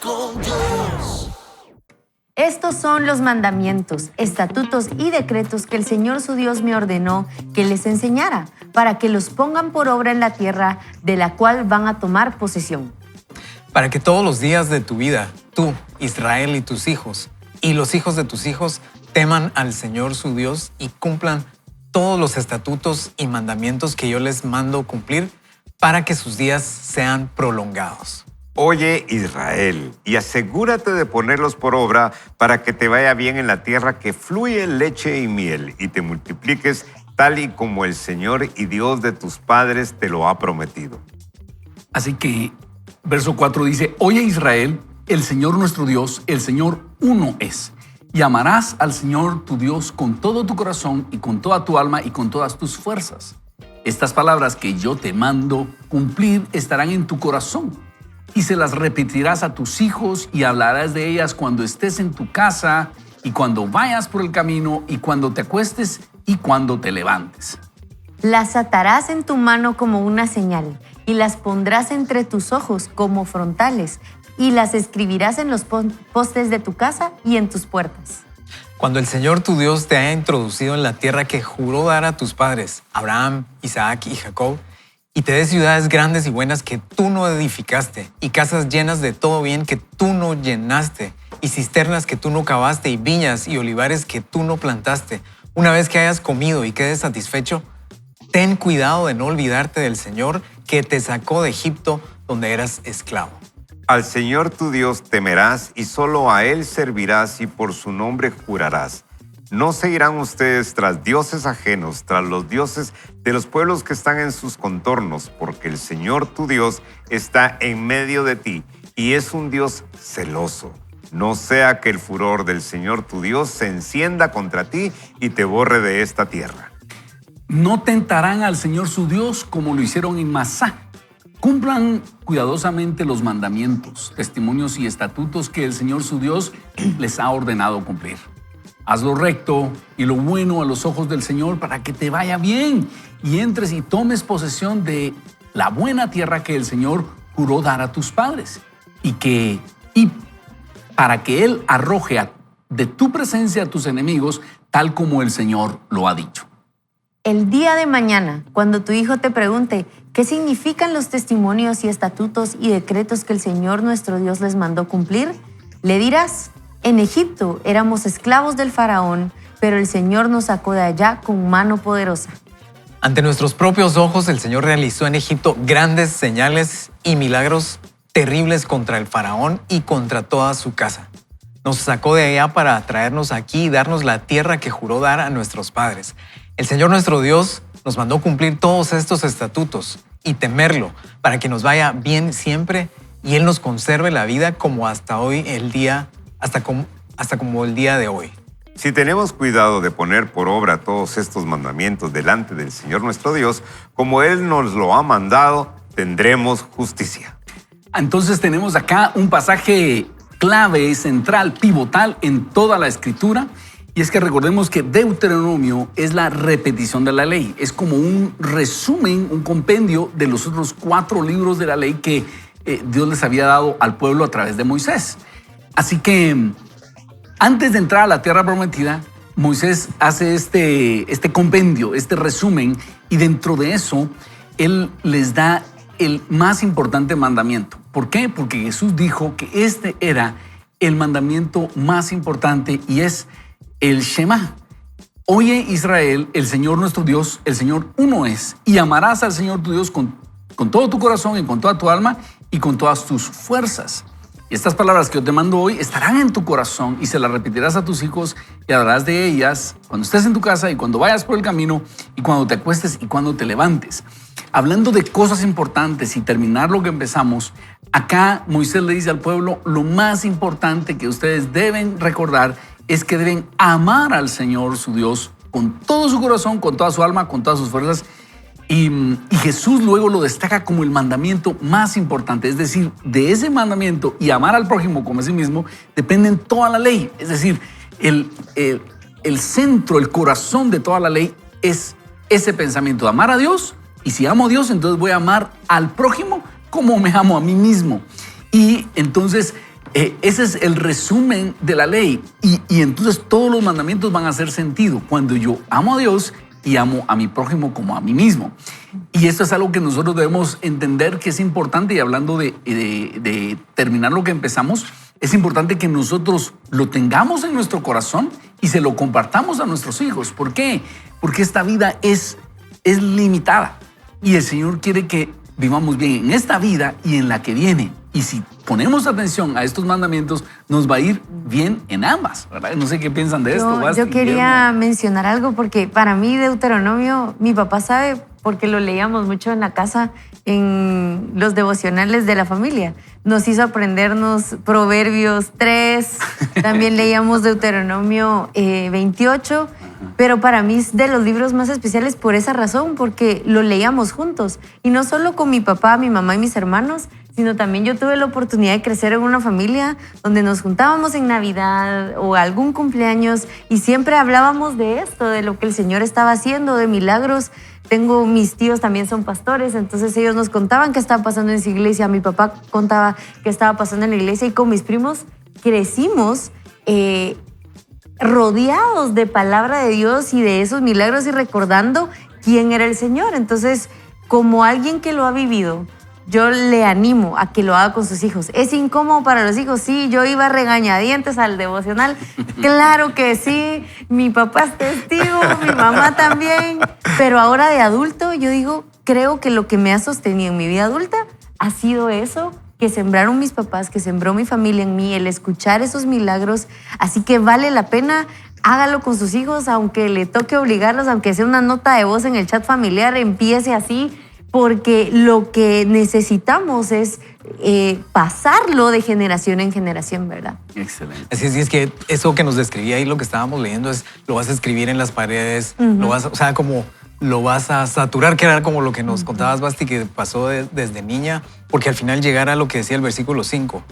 con Dios. Estos son los mandamientos, estatutos y decretos que el Señor su Dios me ordenó que les enseñara, para que los pongan por obra en la tierra de la cual van a tomar posesión. Para que todos los días de tu vida, tú, Israel y tus hijos, y los hijos de tus hijos, teman al Señor su Dios y cumplan todos los estatutos y mandamientos que yo les mando cumplir, para que sus días sean prolongados. Oye, Israel, y asegúrate de ponerlos por obra para que te vaya bien en la tierra que fluye leche y miel y te multipliques tal y como el Señor y Dios de tus padres te lo ha prometido. Así que, verso 4 dice, Oye, Israel, el Señor nuestro Dios, el Señor uno es. Y amarás al Señor tu Dios con todo tu corazón y con toda tu alma y con todas tus fuerzas. Estas palabras que yo te mando cumplir estarán en tu corazón. Y se las repetirás a tus hijos y hablarás de ellas cuando estés en tu casa y cuando vayas por el camino y cuando te acuestes y cuando te levantes. Las atarás en tu mano como una señal y las pondrás entre tus ojos como frontales y las escribirás en los postes de tu casa y en tus puertas. Cuando el Señor tu Dios te haya introducido en la tierra que juró dar a tus padres, Abraham, Isaac y Jacob, y te dé ciudades grandes y buenas que tú no edificaste, y casas llenas de todo bien que tú no llenaste, y cisternas que tú no cavaste, y viñas y olivares que tú no plantaste, una vez que hayas comido y quedes satisfecho, ten cuidado de no olvidarte del Señor que te sacó de Egipto, donde eras esclavo. Al Señor tu Dios temerás y solo a Él servirás y por su nombre jurarás. No seguirán ustedes tras dioses ajenos, tras los dioses de los pueblos que están en sus contornos, porque el Señor tu Dios está en medio de ti y es un Dios celoso. No sea que el furor del Señor tu Dios se encienda contra ti y te borre de esta tierra. No tentarán al Señor su Dios como lo hicieron en Masá. Cumplan cuidadosamente los mandamientos, testimonios y estatutos que el Señor su Dios les ha ordenado cumplir. Haz lo recto y lo bueno a los ojos del Señor para que te vaya bien y entres y tomes posesión de la buena tierra que el Señor juró dar a tus padres y para que Él arroje de tu presencia a tus enemigos tal como el Señor lo ha dicho. El día de mañana, cuando tu hijo te pregunte qué significan los testimonios y estatutos y decretos que el Señor nuestro Dios les mandó cumplir, le dirás: en Egipto éramos esclavos del faraón, pero el Señor nos sacó de allá con mano poderosa. Ante nuestros propios ojos, el Señor realizó en Egipto grandes señales y milagros terribles contra el faraón y contra toda su casa. Nos sacó de allá para traernos aquí y darnos la tierra que juró dar a nuestros padres. El Señor nuestro Dios nos mandó cumplir todos estos estatutos y temerlo para que nos vaya bien siempre y Él nos conserve la vida como hasta hoy hasta como el día de hoy. Si tenemos cuidado de poner por obra todos estos mandamientos delante del Señor nuestro Dios, como Él nos lo ha mandado, tendremos justicia. Entonces tenemos acá un pasaje clave, central, pivotal en toda la Escritura. Y es que recordemos que Deuteronomio es la repetición de la ley. Es como un resumen, un compendio de los otros 4 libros de la ley que Dios les había dado al pueblo a través de Moisés. Así que antes de entrar a la tierra prometida, Moisés hace este compendio, este resumen, y dentro de eso, él les da el más importante mandamiento. ¿Por qué? Porque Jesús dijo que este era el mandamiento más importante y es el Shema. Oye, Israel, el Señor nuestro Dios, el Señor uno es, y amarás al Señor tu Dios con todo tu corazón y con toda tu alma y con todas tus fuerzas. Y estas palabras que yo te mando hoy estarán en tu corazón y se las repetirás a tus hijos y hablarás de ellas cuando estés en tu casa y cuando vayas por el camino y cuando te acuestes y cuando te levantes. Hablando de cosas importantes y terminar lo que empezamos, acá Moisés le dice al pueblo: lo más importante que ustedes deben recordar es que deben amar al Señor su Dios con todo su corazón, con toda su alma, con todas sus fuerzas. Y Jesús luego lo destaca como el mandamiento más importante. Es decir, de ese mandamiento y amar al prójimo como a sí mismo dependen toda la ley. Es decir, el centro, el corazón de toda la ley es ese pensamiento de amar a Dios. Y si amo a Dios, entonces voy a amar al prójimo como me amo a mí mismo. Y entonces Ese es el resumen de la ley. Y entonces todos los mandamientos van a hacer sentido cuando yo amo a Dios y amo a mi prójimo como a mí mismo. Y esto es algo que nosotros debemos entender que es importante. Y hablando de terminar lo que empezamos, es importante que nosotros lo tengamos en nuestro corazón y se lo compartamos a nuestros hijos. ¿Por qué? Porque esta vida es limitada. Y el Señor quiere que vivamos bien en esta vida y en la que viene. Y si ponemos atención a estos mandamientos, nos va a ir bien en ambas, ¿verdad? No sé qué piensan de esto. Basti, Yo quería Guillermo. mencionar algo porque para mí Deuteronomio, mi papá sabe porque lo leíamos mucho en la casa, en los devocionales de la familia. Nos hizo aprendernos Proverbios 3, también leíamos Deuteronomio 28, pero para mí es de los libros más especiales por esa razón, porque lo leíamos juntos. Y no solo con mi papá, mi mamá y mis hermanos, sino también yo tuve la oportunidad de crecer en una familia donde nos juntábamos en Navidad o algún cumpleaños y siempre hablábamos de esto, de lo que el Señor estaba haciendo, de milagros. Mis tíos también son pastores, entonces ellos nos contaban qué estaba pasando en su iglesia, mi papá contaba qué estaba pasando en la iglesia y con mis primos crecimos rodeados de palabra de Dios y de esos milagros y recordando quién era el Señor. Entonces, como alguien que lo ha vivido, yo le animo a que lo haga con sus hijos. ¿Es incómodo para los hijos? Sí, yo iba regañadientes al devocional. Claro que sí, mi papá es testigo, mi mamá también. Pero ahora de adulto, yo digo, creo que lo que me ha sostenido en mi vida adulta ha sido eso que sembraron mis papás, que sembró mi familia en mí, el escuchar esos milagros. Así que vale la pena, hágalo con sus hijos, aunque le toque obligarlos, aunque sea una nota de voz en el chat familiar, empiece así. Porque lo que necesitamos es pasarlo de generación en generación, ¿verdad? Excelente. Así es que eso que nos describía ahí, lo que estábamos leyendo, es lo vas a escribir en las paredes, lo vas, o sea, como lo vas a saturar, que era como lo que nos contabas, Basti, que pasó desde niña, porque al final llegar a lo que decía el versículo 5,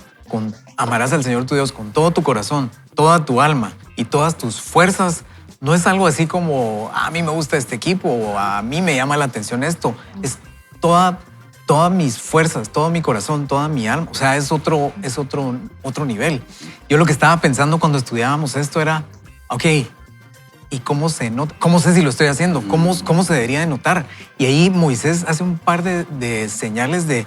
amarás al Señor tu Dios con todo tu corazón, toda tu alma y todas tus fuerzas. No es algo así como, a mí me gusta este equipo o a mí me llama la atención esto. Es todas mis fuerzas, todo mi corazón, toda mi alma. O sea, es otro nivel. Yo lo que estaba pensando cuando estudiábamos esto era, ok, ¿y cómo se nota? ¿Cómo sé si lo estoy haciendo? ¿Cómo se debería de notar? Y ahí Moisés hace un par de señales de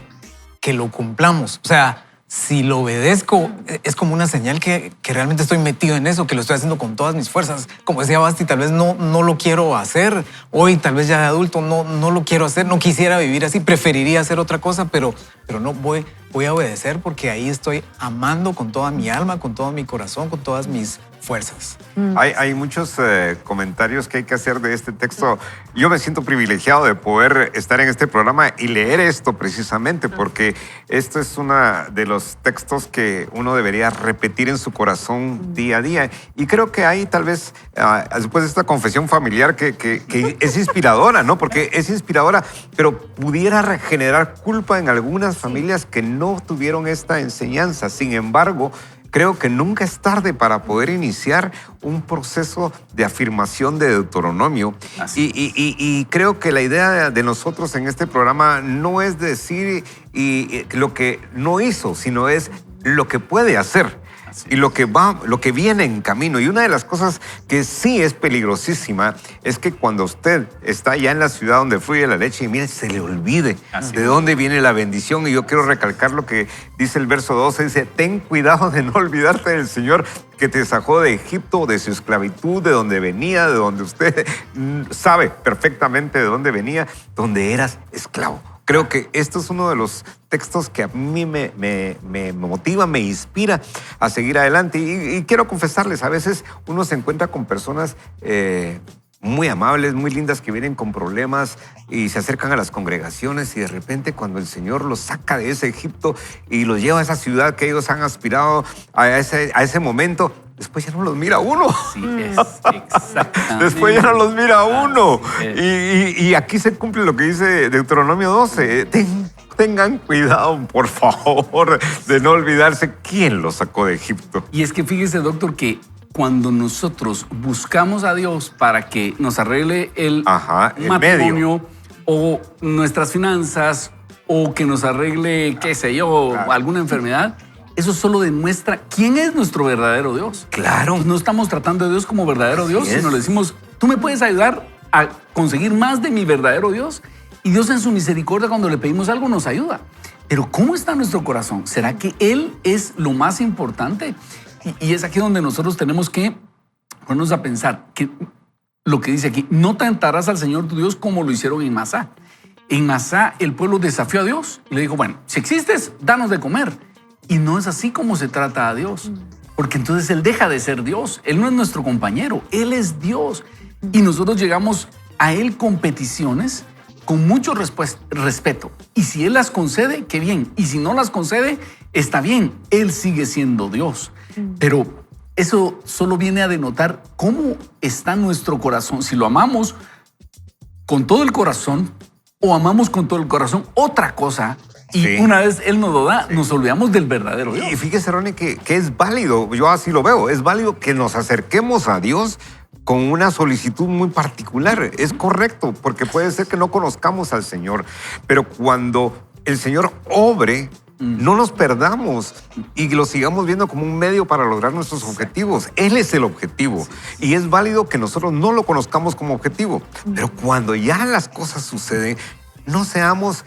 que lo cumplamos. O sea, si lo obedezco, es como una señal que realmente estoy metido en eso, que lo estoy haciendo con todas mis fuerzas. Como decía Basti, tal vez no lo quiero hacer. Hoy, tal vez ya de adulto, no lo quiero hacer. No quisiera vivir así. Preferiría hacer otra cosa, pero no voy a obedecer porque ahí estoy amando con toda mi alma, con todo mi corazón, con todas mis fuerzas. Hay muchos comentarios que hay que hacer de este texto. Yo me siento privilegiado de poder estar en este programa y leer esto precisamente porque esto es uno de los textos que uno debería repetir en su corazón día a día. Y creo que hay tal vez, después de esta confesión familiar que es inspiradora, ¿no? Porque es inspiradora, pero pudiera generar culpa en algunas familias que no tuvieron esta enseñanza. Sin embargo, creo que nunca es tarde para poder iniciar un proceso de afirmación de Deuteronomio. Y creo que la idea de nosotros en este programa no es decir lo que no hizo, sino es lo que puede hacer. Y lo que viene en camino. Y una de las cosas que sí es peligrosísima es que cuando usted está ya en la ciudad donde fluye la leche y mire, se le olvide de dónde viene la bendición. Y yo quiero recalcar lo que dice el verso 12. Dice, ten cuidado de no olvidarte del Señor que te sacó de Egipto, de su esclavitud, de donde venía, de donde usted sabe perfectamente de dónde venía, donde eras esclavo. Creo que esto es uno de los textos que a mí me motiva, me inspira a seguir adelante. Y quiero confesarles, a veces uno se encuentra con personas muy amables, muy lindas, que vienen con problemas y se acercan a las congregaciones y de repente cuando el Señor los saca de ese Egipto y los lleva a esa ciudad que ellos han aspirado a ese momento, después ya no los mira uno. Sí, exactamente. Después ya no los mira uno. Y aquí se cumple lo que dice Deuteronomio 12. Tengan cuidado, por favor, de no olvidarse quién los sacó de Egipto. Y es que fíjese, doctor, que cuando nosotros buscamos a Dios para que nos arregle el matrimonio o nuestras finanzas o que nos arregle, qué sé yo, alguna enfermedad, eso solo demuestra quién es nuestro verdadero Dios. Claro. No estamos tratando a Dios como verdadero Dios, Así es. sino le decimos, tú me puedes ayudar a conseguir más de mi verdadero Dios. Y Dios en su misericordia, cuando le pedimos algo, nos ayuda. Pero ¿cómo está nuestro corazón? ¿Será que Él es lo más importante? Y es aquí donde nosotros tenemos que ponernos a pensar que lo que dice aquí, no tentarás al Señor tu Dios como lo hicieron en Masá. En Masá el pueblo desafió a Dios y le dijo, bueno, si existes, danos de comer. Y no es así como se trata a Dios. Porque entonces Él deja de ser Dios. Él no es nuestro compañero, Él es Dios. Y nosotros llegamos a Él con peticiones con mucho respeto. Y si Él las concede, qué bien. Y si no las concede, está bien. Él sigue siendo Dios. Pero eso solo viene a denotar cómo está nuestro corazón. Si lo amamos con todo el corazón o amamos con todo el corazón otra cosa. Y Sí. una vez Él nos lo da, nos olvidamos del verdadero Dios. Y fíjese, Ronnie, que es válido, yo así lo veo, es válido que nos acerquemos a Dios con una solicitud muy particular. Es correcto, porque puede ser que no conozcamos al Señor, pero cuando el Señor obre, no nos perdamos y lo sigamos viendo como un medio para lograr nuestros objetivos. Él es el objetivo y es válido que nosotros no lo conozcamos como objetivo, pero cuando ya las cosas suceden, no seamos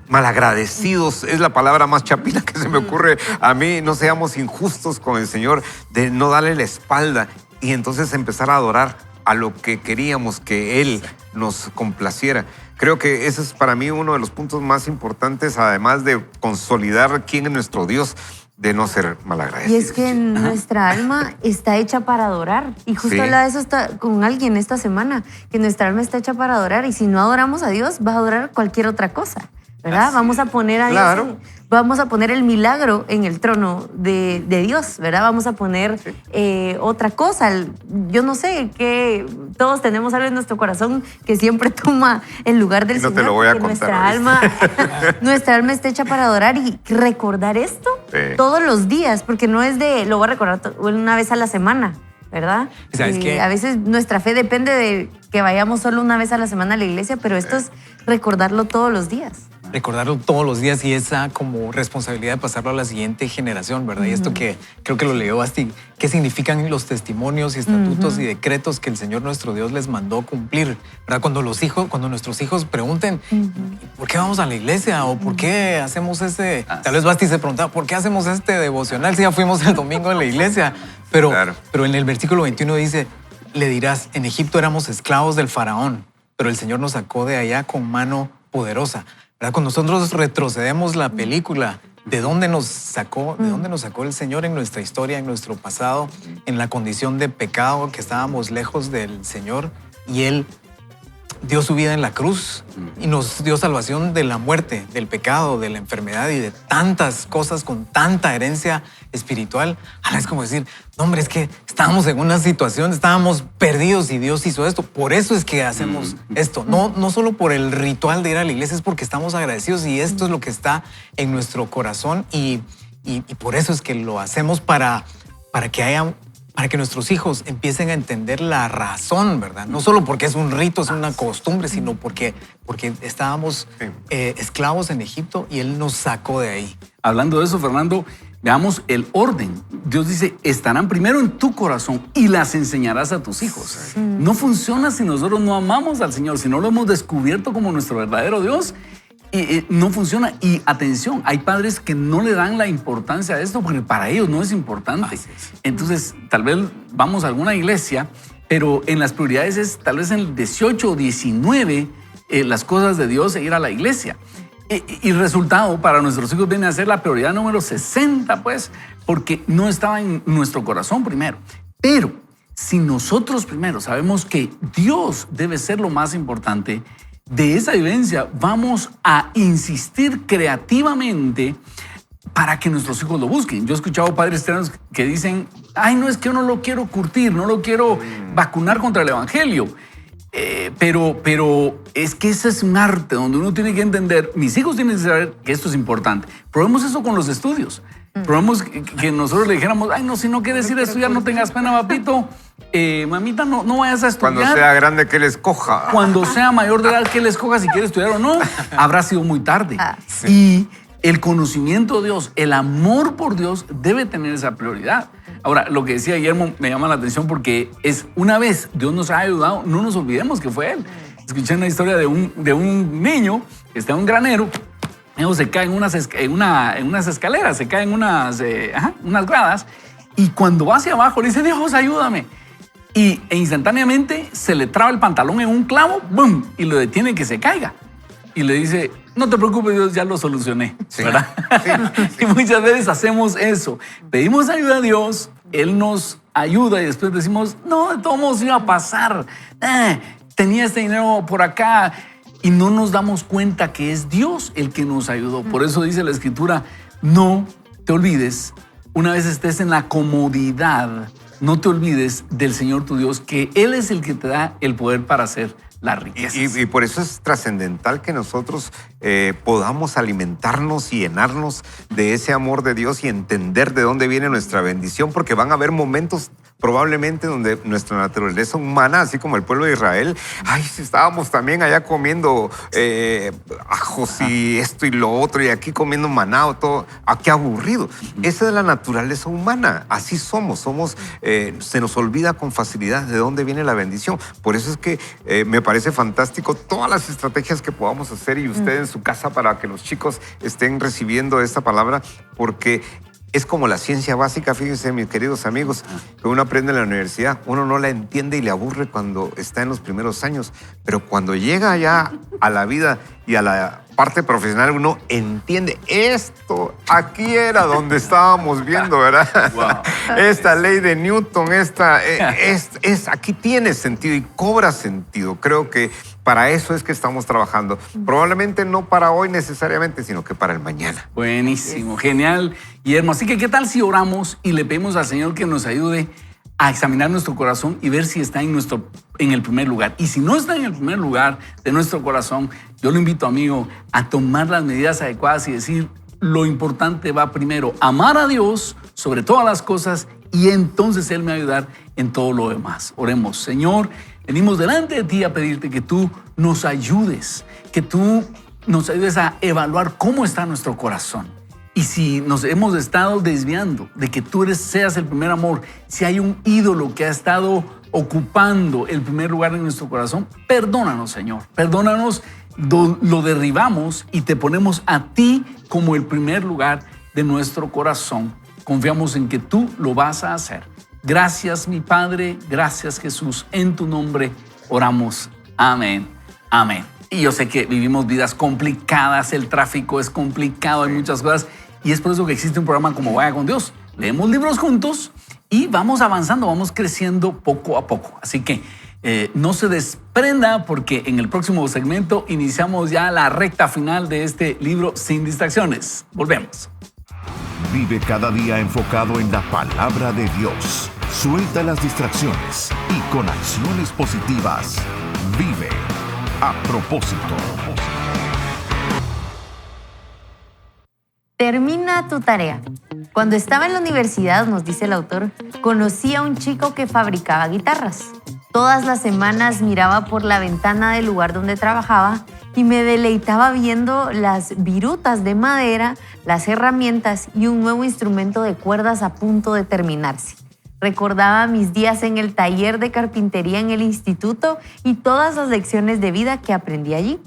malagradecidos, es la palabra más chapina que se me ocurre a mí. No seamos injustos con el Señor, de no darle la espalda y entonces empezar a adorar a lo que queríamos que Él nos complaciera. Creo que ese es para mí uno de los puntos más importantes, además de consolidar quién es nuestro Dios, de no ser Y malagradecidos. es que nuestra alma está hecha para adorar. Y justo Sí. hablaba de eso con alguien esta semana, que nuestra alma está hecha para adorar. Y si no adoramos a Dios, va a adorar cualquier otra cosa, ¿verdad? Así Vamos a poner a Dios, Claro. vamos a poner el milagro en el trono de Dios, ¿verdad? Vamos a poner otra cosa. Yo no sé, que todos tenemos algo en nuestro corazón que siempre toma el lugar del Y no te Señor. lo voy a que contar, nuestra alma está hecha para adorar y recordar esto Sí. todos los días, porque no es de lo voy a recordar una vez a la semana, ¿verdad? ¿Sabes qué? A veces nuestra fe depende de que vayamos solo una vez a la semana a la iglesia, pero esto es recordarlo todos los días. Recordarlo todos los días y esa como responsabilidad de pasarlo a la siguiente generación, ¿verdad? Y esto que creo que lo leyó Basti, ¿qué significan los testimonios y estatutos y decretos que el Señor nuestro Dios les mandó cumplir? ¿Verdad? Cuando nuestros hijos pregunten, ¿por qué vamos a la iglesia? ¿O por qué hacemos tal vez Basti se preguntaba, ¿por qué hacemos este devocional si ya fuimos el domingo a la iglesia? Claro. Pero en el versículo 21 dice, le dirás, en Egipto éramos esclavos del faraón, pero el Señor nos sacó de allá con mano poderosa. ¿Verdad? Cuando nosotros retrocedemos la película, ¿de dónde nos sacó el Señor en nuestra historia, en nuestro pasado, en la condición de pecado, que estábamos lejos del Señor? Y Él dio su vida en la cruz y nos dio salvación de la muerte, del pecado, de la enfermedad y de tantas cosas con tanta herencia espiritual. Ahora es como decir, no, hombre, es que estábamos en una situación, estábamos perdidos y Dios hizo esto. Por eso es que hacemos esto. No solo por el ritual de ir a la iglesia, es porque estamos agradecidos y esto es lo que está en nuestro corazón y por eso es que lo hacemos para que nuestros hijos empiecen a entender la razón, ¿verdad? No solo porque es un rito, es una costumbre, sino porque estábamos esclavos en Egipto y Él nos sacó de ahí. Hablando de eso, Fernando, veamos el orden. Dios dice, estarán primero en tu corazón y las enseñarás a tus hijos. No funciona si nosotros no amamos al Señor, si no lo hemos descubierto como nuestro verdadero Dios. No funciona. Y atención, hay padres que no le dan la importancia a esto porque para ellos no es importante. Entonces, tal vez vamos a alguna iglesia, pero en las prioridades es tal vez en el 18 o 19 las cosas de Dios e ir a la iglesia. Y resultado para nuestros hijos viene a ser la prioridad número 60, pues, porque no estaba en nuestro corazón primero. Pero si nosotros primero sabemos que Dios debe ser lo más importante, de esa vivencia vamos a insistir creativamente para que nuestros hijos lo busquen. Yo he escuchado padres cristianos que dicen, ay, no, es que yo no lo quiero curtir, no lo quiero vacunar contra el evangelio. Pero es que ese es un arte donde uno tiene que entender, mis hijos tienen que saber que esto es importante. Probemos eso con los estudios. Probemos que nosotros le dijéramos, ay, no, si no quieres ir a estudiar, no tengas pena, papito. Mamita, no vayas a estudiar. Cuando sea grande, que él escoja. Cuando sea mayor de edad, que él escoja si quiere estudiar o no, habrá sido muy tarde. Sí. el conocimiento de Dios, el amor por Dios debe tener esa prioridad. Ahora, lo que decía Guillermo me llama la atención porque es una vez Dios nos ha ayudado, no nos olvidemos que fue Él. Escuché una historia de un niño que está en un granero, luego se cae en unas escaleras, se cae en unas gradas, y cuando va hacia abajo le dice, Dios, ayúdame. E instantáneamente se le traba el pantalón en un clavo, ¡boom! Y lo detiene que se caiga. Y le dice, no te preocupes, Dios, ya lo solucioné. Sí. ¿Verdad? Sí. Y muchas veces hacemos eso. Pedimos ayuda a Dios, Él nos ayuda y después decimos, no, de todos modos iba a pasar. Tenía este dinero por acá. Y no nos damos cuenta que es Dios el que nos ayudó. Por eso dice la Escritura, no te olvides, una vez estés en la comodidad, no te olvides del Señor tu Dios, que Él es el que te da el poder para hacer las riquezas. Y por eso es trascendental que nosotros podamos alimentarnos y llenarnos de ese amor de Dios y entender de dónde viene nuestra bendición, porque van a haber momentos probablemente donde nuestra naturaleza humana, así como el pueblo de Israel, ay, si estábamos también allá comiendo ajos y esto y lo otro, y aquí comiendo manado, todo, qué aburrido. Esa es la naturaleza humana, así somos, se nos olvida con facilidad de dónde viene la bendición. Por eso es que me parece fantástico todas las estrategias que podamos hacer y usted en su casa para que los chicos estén recibiendo esta palabra, porque es como la ciencia básica, fíjense, mis queridos amigos, que uno aprende en la universidad, uno no la entiende y le aburre cuando está en los primeros años, pero cuando llega ya a la vida y a la parte profesional, uno entiende esto, aquí era donde estábamos viendo, ¿verdad? Wow. Esta ley de Newton, aquí tiene sentido y cobra sentido. Creo que para eso es que estamos trabajando. Probablemente no para hoy necesariamente, sino que para el mañana. Buenísimo, genial, Guillermo. Así que, ¿qué tal si oramos y le pedimos al Señor que nos ayude a examinar nuestro corazón y ver si está en el primer lugar? Y si no está en el primer lugar de nuestro corazón, yo lo invito, amigo, a tomar las medidas adecuadas y decir, lo importante va primero, amar a Dios sobre todas las cosas, y entonces Él me va a ayudar en todo lo demás. Oremos. Señor, venimos delante de ti a pedirte que tú nos ayudes, a evaluar cómo está nuestro corazón. Y si nos hemos estado desviando de que tú seas el primer amor, si hay un ídolo que ha estado ocupando el primer lugar en nuestro corazón, perdónanos, Señor. Perdónanos, lo derribamos y te ponemos a ti como el primer lugar de nuestro corazón. Confiamos en que tú lo vas a hacer. Gracias, mi Padre. Gracias, Jesús. En tu nombre oramos. Amén. Amén. Y yo sé que vivimos vidas complicadas, el tráfico es complicado, hay muchas cosas, y es por eso que existe un programa como Vaya con Dios. Leemos libros juntos y vamos avanzando, vamos creciendo poco a poco. Así que no se desprenda, porque en el próximo segmento iniciamos ya la recta final de este libro Sin Distracciones. Volvemos. Vive cada día enfocado en la palabra de Dios. Suelta las distracciones y con acciones positivas, vive a propósito. Termina tu tarea. Cuando estaba en la universidad, nos dice el autor, conocí a un chico que fabricaba guitarras. Todas las semanas miraba por la ventana del lugar donde trabajaba y me deleitaba viendo las virutas de madera, las herramientas y un nuevo instrumento de cuerdas a punto de terminarse. Recordaba mis días en el taller de carpintería en el instituto y todas las lecciones de vida que aprendí allí.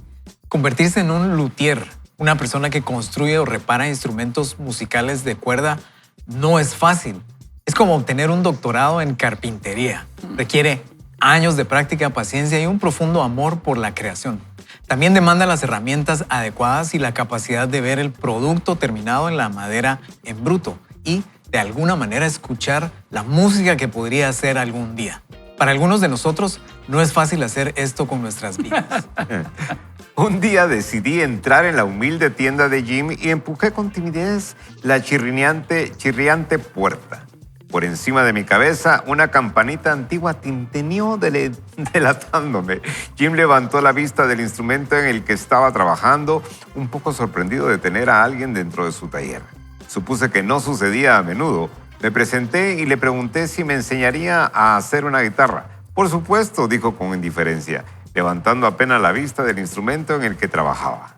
Convertirse en un luthier, una persona que construye o repara instrumentos musicales de cuerda, no es fácil. Es como obtener un doctorado en carpintería. Requiere años de práctica, paciencia y un profundo amor por la creación. También demanda las herramientas adecuadas y la capacidad de ver el producto terminado en la madera en bruto y, de alguna manera, escuchar la música que podría hacer algún día. Para algunos de nosotros, no es fácil hacer esto con nuestras vidas. Un día decidí entrar en la humilde tienda de Jim y empujé con timidez la chirriante puerta. Por encima de mi cabeza, una campanita antigua tintineó delatándome. Jim levantó la vista del instrumento en el que estaba trabajando, un poco sorprendido de tener a alguien dentro de su taller. Supuse que no sucedía a menudo. Me presenté y le pregunté si me enseñaría a hacer una guitarra. Por supuesto, dijo con indiferencia, levantando apenas la vista del instrumento en el que trabajaba.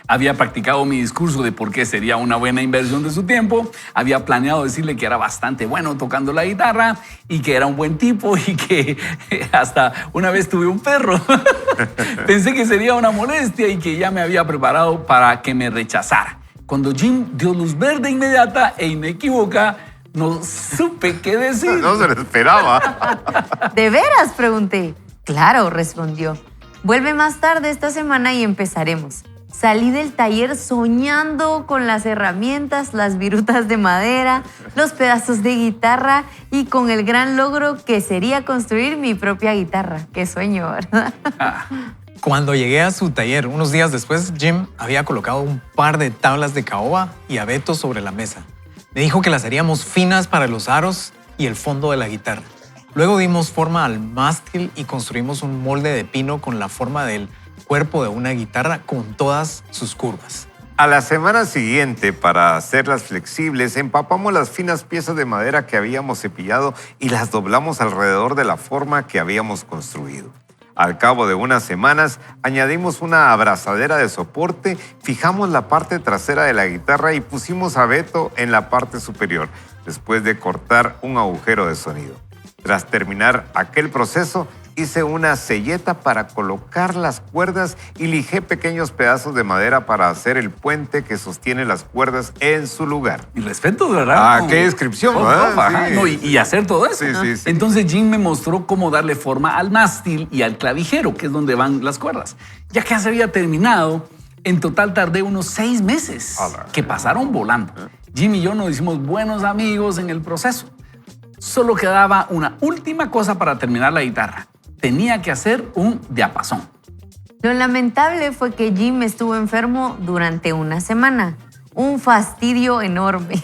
Había practicado mi discurso de por qué sería una buena inversión de su tiempo. Había planeado decirle que era bastante bueno tocando la guitarra y que era un buen tipo y que hasta una vez tuve un perro. Pensé que sería una molestia y que ya me había preparado para que me rechazara. Cuando Jim dio luz verde inmediata e inequívoca, no supe qué decir. No se lo esperaba. ¿De veras?, pregunté. Claro, respondió. Vuelve más tarde esta semana y empezaremos. Salí del taller soñando con las herramientas, las virutas de madera, los pedazos de guitarra y con el gran logro que sería construir mi propia guitarra. Qué sueño, ¿verdad? Cuando llegué a su taller, unos días después, Jim había colocado un par de tablas de caoba y abeto sobre la mesa. Me dijo que las haríamos finas para los aros y el fondo de la guitarra. Luego dimos forma al mástil y construimos un molde de pino con la forma del cuerpo de una guitarra con todas sus curvas. A la semana siguiente, para hacerlas flexibles, empapamos las finas piezas de madera que habíamos cepillado y las doblamos alrededor de la forma que habíamos construido. Al cabo de unas semanas, añadimos una abrazadera de soporte, fijamos la parte trasera de la guitarra y pusimos abeto en la parte superior, después de cortar un agujero de sonido. Tras terminar aquel proceso, hice una selleta para colocar las cuerdas y lijé pequeños pedazos de madera para hacer el puente que sostiene las cuerdas en su lugar. Mi respeto, de verdad. Ah, qué descripción, Oh, ¿verdad? no, ajá, Sí. no, y hacer todo eso. Sí, sí, sí. Entonces Jim me mostró cómo darle forma al mástil y al clavijero, que es donde van las cuerdas. Ya que se había terminado, en total tardé unos 6 meses, que pasaron volando. Jim y yo nos hicimos buenos amigos en el proceso. Solo quedaba una última cosa para terminar la guitarra. Tenía que hacer un diapasón. Lo lamentable fue que Jim estuvo enfermo durante una semana. Un fastidio enorme.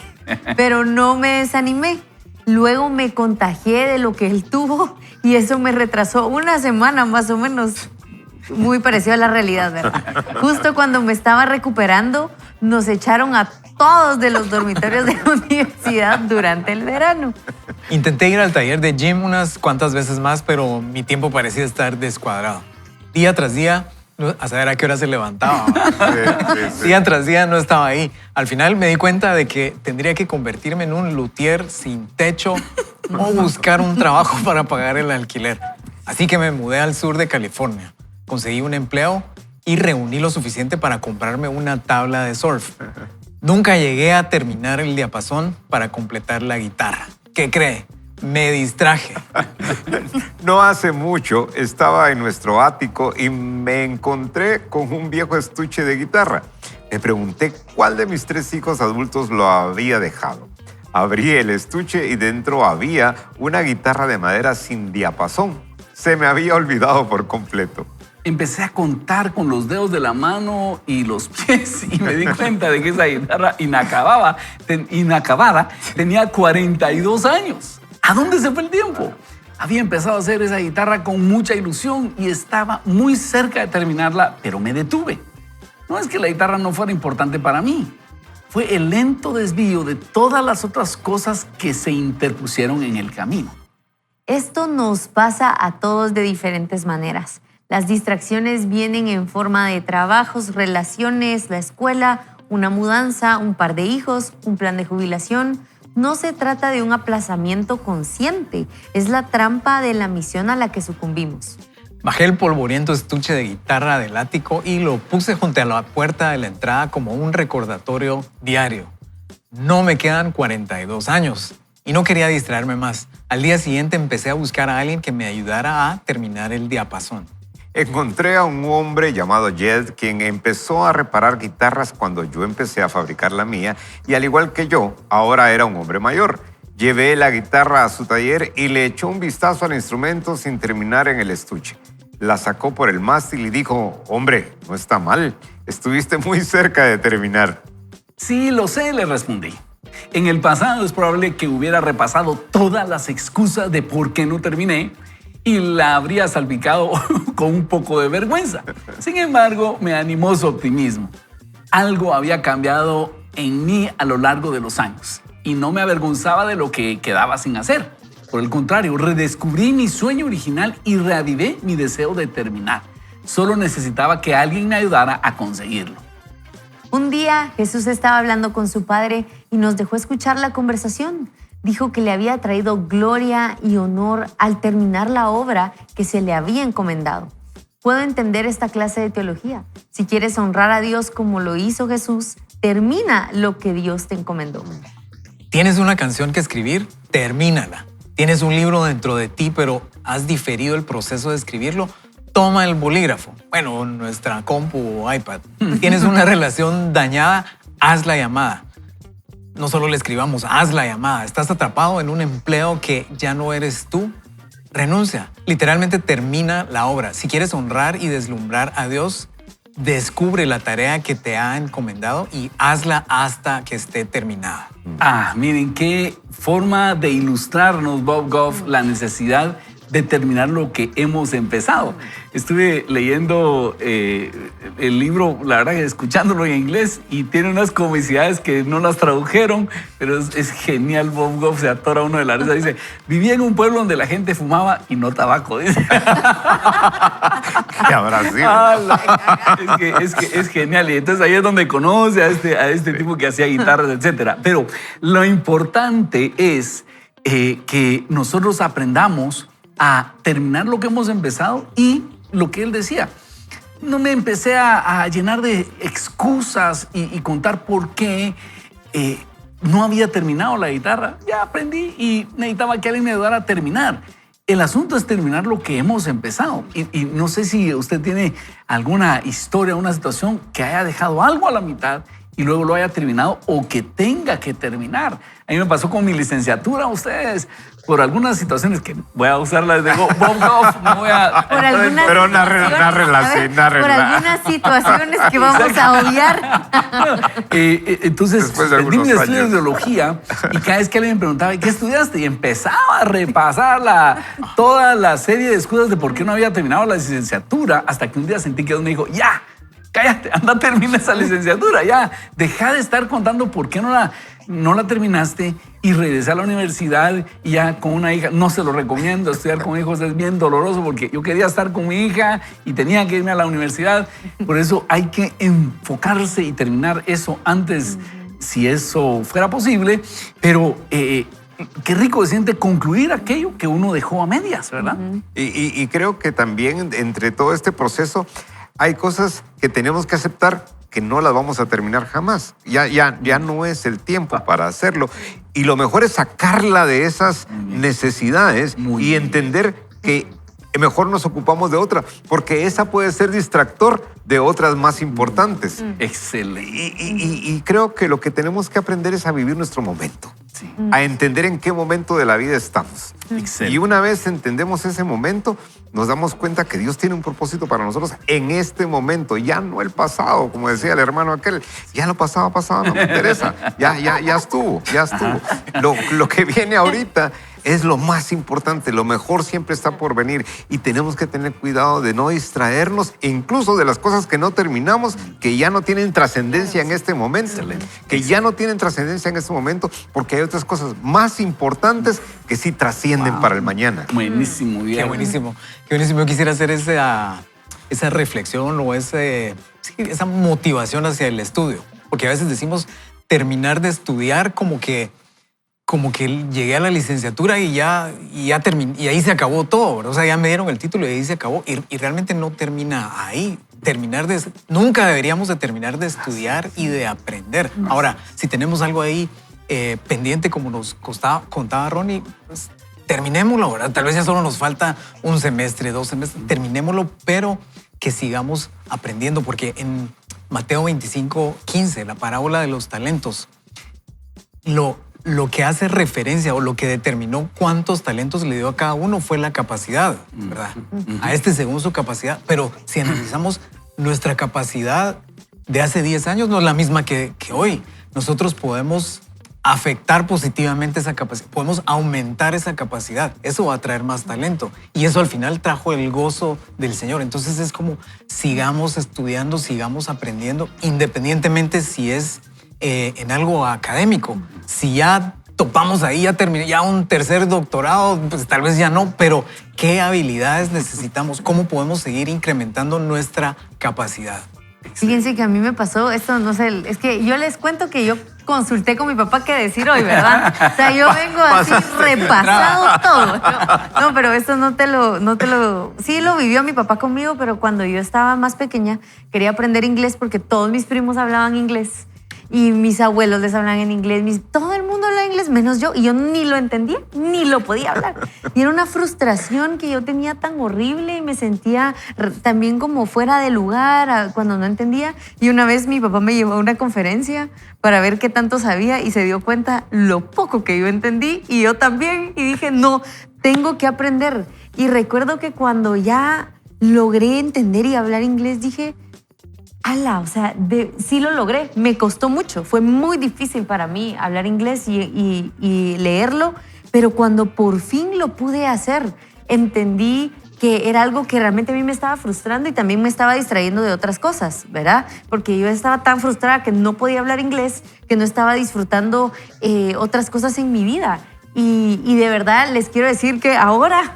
Pero no me desanimé. Luego me contagié de lo que él tuvo y eso me retrasó una semana más o menos. Muy parecido a la realidad, ¿verdad? Justo cuando me estaba recuperando, nos echaron a todos de los dormitorios de la universidad durante el verano. Intenté ir al taller de Jim unas cuantas veces más, pero mi tiempo parecía estar descuadrado. Día tras día, a saber a qué hora se levantaba. Sí. Día tras día no estaba ahí. Al final me di cuenta de que tendría que convertirme en un luthier sin techo o buscar un trabajo para pagar el alquiler. Así que me mudé al sur de California. Conseguí un empleo y reuní lo suficiente para comprarme una tabla de surf. Nunca llegué a terminar el diapasón para completar la guitarra. ¿Qué cree? Me distraje. No hace mucho estaba en nuestro ático y me encontré con un viejo estuche de guitarra. Me pregunté cuál de mis 3 hijos adultos lo había dejado. Abrí el estuche y dentro había una guitarra de madera sin diapasón. Se me había olvidado por completo. Empecé a contar con los dedos de la mano y los pies y me di cuenta de que esa guitarra inacabada tenía 42 años. ¿A dónde se fue el tiempo? Había empezado a hacer esa guitarra con mucha ilusión y estaba muy cerca de terminarla, pero me detuve. No es que la guitarra no fuera importante para mí. Fue el lento desvío de todas las otras cosas que se interpusieron en el camino. Esto nos pasa a todos de diferentes maneras. Las distracciones vienen en forma de trabajos, relaciones, la escuela, una mudanza, un par de hijos, un plan de jubilación. No se trata de un aplazamiento consciente, es la trampa de la misión a la que sucumbimos. Bajé el polvoriento estuche de guitarra del ático y lo puse junto a la puerta de la entrada como un recordatorio diario. No me quedan 42 años y no quería distraerme más. Al día siguiente empecé a buscar a alguien que me ayudara a terminar el diapasón. Encontré a un hombre llamado Jed, quien empezó a reparar guitarras cuando yo empecé a fabricar la mía y al igual que yo, ahora era un hombre mayor. Llevé la guitarra a su taller y le echó un vistazo al instrumento sin terminar en el estuche. La sacó por el mástil y dijo, hombre, no está mal, estuviste muy cerca de terminar. Sí, lo sé, le respondí. En el pasado es probable que hubiera repasado todas las excusas de por qué no terminé y la habría salpicado con un poco de vergüenza. Sin embargo, me animó su optimismo. Algo había cambiado en mí a lo largo de los años y no me avergonzaba de lo que quedaba sin hacer. Por el contrario, redescubrí mi sueño original y reavivé mi deseo de terminar. Solo necesitaba que alguien me ayudara a conseguirlo. Un día Jesús estaba hablando con su Padre y nos dejó escuchar la conversación. Dijo que le había traído gloria y honor al terminar la obra que se le había encomendado. Puedo entender esta clase de teología. Si quieres honrar a Dios como lo hizo Jesús, termina lo que Dios te encomendó. ¿Tienes una canción que escribir? Termínala. ¿Tienes un libro dentro de ti, pero has diferido el proceso de escribirlo? Toma el bolígrafo. Bueno, nuestra compu o iPad. ¿Tienes una relación dañada? Haz la llamada. No solo le escribamos, haz la llamada. ¿Estás atrapado en un empleo que ya no eres tú? Renuncia. Literalmente termina la obra. Si quieres honrar y deslumbrar a Dios, descubre la tarea que te ha encomendado y hazla hasta que esté terminada. Miren, qué forma de ilustrarnos, Bob Goff, la necesidad de terminar lo que hemos empezado. Estuve leyendo el libro, la verdad, escuchándolo en inglés, y tiene unas comicidades que no las tradujeron, pero es genial. Bob Goff se atora uno de la risa. Dice, vivía en un pueblo donde la gente fumaba y no tabaco. Dice. ¿Qué habrá sido? Es genial. Y entonces ahí es donde conoce a este tipo que hacía guitarras, etc. Pero lo importante es que nosotros aprendamos a terminar lo que hemos empezado, y lo que él decía. No me empecé a llenar de excusas y contar por qué no había terminado la guitarra. Ya aprendí y necesitaba que alguien me ayudara a terminar. El asunto es terminar lo que hemos empezado. Y no sé si usted tiene alguna historia, una situación que haya dejado algo a la mitad y luego lo haya terminado, o que tenga que terminar. A mí me pasó con mi licenciatura, ustedes, por algunas situaciones que voy a usarlas de Bob Goff, no voy a... Pero una relación. Por algunas situaciones que vamos a obviar. Entonces, di mis estudios de biología, y cada vez que alguien me preguntaba, ¿qué estudiaste? Y empezaba a repasar toda la serie de excusas de por qué no había terminado la licenciatura, hasta que un día sentí que Dios me dijo, ya, cállate, anda, termina esa licenciatura, ya. Deja de estar contando por qué no la terminaste, y regresé a la universidad y ya con una hija. No se lo recomiendo, estudiar con hijos es bien doloroso, porque yo quería estar con mi hija y tenía que irme a la universidad. Por eso hay que enfocarse y terminar eso antes, si eso fuera posible. Pero qué rico se siente concluir aquello que uno dejó a medias, ¿verdad? Y creo que también entre todo este proceso hay cosas que tenemos que aceptar que no las vamos a terminar jamás. Ya no es el tiempo para hacerlo. Y lo mejor es sacarla de esas necesidades y entender que mejor nos ocupamos de otra, porque esa puede ser distractor de otras más importantes. Excelente. Y creo que lo que tenemos que aprender es a vivir nuestro momento, a entender en qué momento de la vida estamos. Excelente. Y una vez entendemos ese momento, nos damos cuenta que Dios tiene un propósito para nosotros en este momento, ya no el pasado, como decía el hermano aquel. Ya lo pasado, no me interesa. Ya estuvo. Lo que viene ahorita es lo más importante, lo mejor siempre está por venir, y tenemos que tener cuidado de no distraernos, incluso de las cosas que no terminamos, que ya no tienen trascendencia en este momento, porque hay otras cosas más importantes que sí trascienden para el mañana. Buenísimo, bien. Qué buenísimo. Yo quisiera hacer esa reflexión o esa motivación hacia el estudio, porque a veces decimos terminar de estudiar como que llegué a la licenciatura y ya terminé, y ahí se acabó todo, ¿verdad? O sea, ya me dieron el título y ahí se acabó, y realmente no termina ahí. Nunca deberíamos de terminar de estudiar y de aprender. Ahora, si tenemos algo ahí pendiente, como nos contaba Ronnie, pues terminémoslo, ¿verdad? Tal vez ya solo nos falta un semestre, 2 semestres, terminémoslo, pero que sigamos aprendiendo, porque en Mateo 25:15, la parábola de los talentos, lo que hace referencia, o lo que determinó cuántos talentos le dio a cada uno, fue la capacidad, ¿verdad? A según su capacidad. Pero si analizamos, nuestra capacidad de hace 10 años no es la misma que hoy. Nosotros podemos afectar positivamente esa capacidad, podemos aumentar esa capacidad. Eso va a traer más talento, y eso al final trajo el gozo del Señor. Entonces es como sigamos estudiando, sigamos aprendiendo, independientemente si es en algo académico. Si ya topamos ahí, ya terminé, ya un tercer doctorado, pues tal vez ya no, pero ¿qué habilidades necesitamos? ¿Cómo podemos seguir incrementando nuestra capacidad? Fíjense que a mí me pasó esto, no sé, es que yo les cuento que yo consulté con mi papá qué decir hoy, ¿verdad? O sea, yo vengo así repasado todo. No, pero esto no te lo... Sí lo vivió mi papá conmigo, pero cuando yo estaba más pequeña quería aprender inglés porque todos mis primos hablaban inglés. Y mis abuelos les hablaban en inglés, todo el mundo hablaba inglés, menos yo. Y yo ni lo entendía, ni lo podía hablar. Y era una frustración que yo tenía tan horrible y me sentía también como fuera de lugar cuando no entendía. Y una vez mi papá me llevó a una conferencia para ver qué tanto sabía y se dio cuenta lo poco que yo entendí y yo también. Y dije, no, tengo que aprender. Y recuerdo que cuando ya logré entender y hablar inglés, dije... O sea, sí lo logré. Me costó mucho. Fue muy difícil para mí hablar inglés y leerlo, pero cuando por fin lo pude hacer, entendí que era algo que realmente a mí me estaba frustrando y también me estaba distrayendo de otras cosas, ¿verdad? Porque yo estaba tan frustrada que no podía hablar inglés, que no estaba disfrutando otras cosas en mi vida. Y de verdad les quiero decir que ahora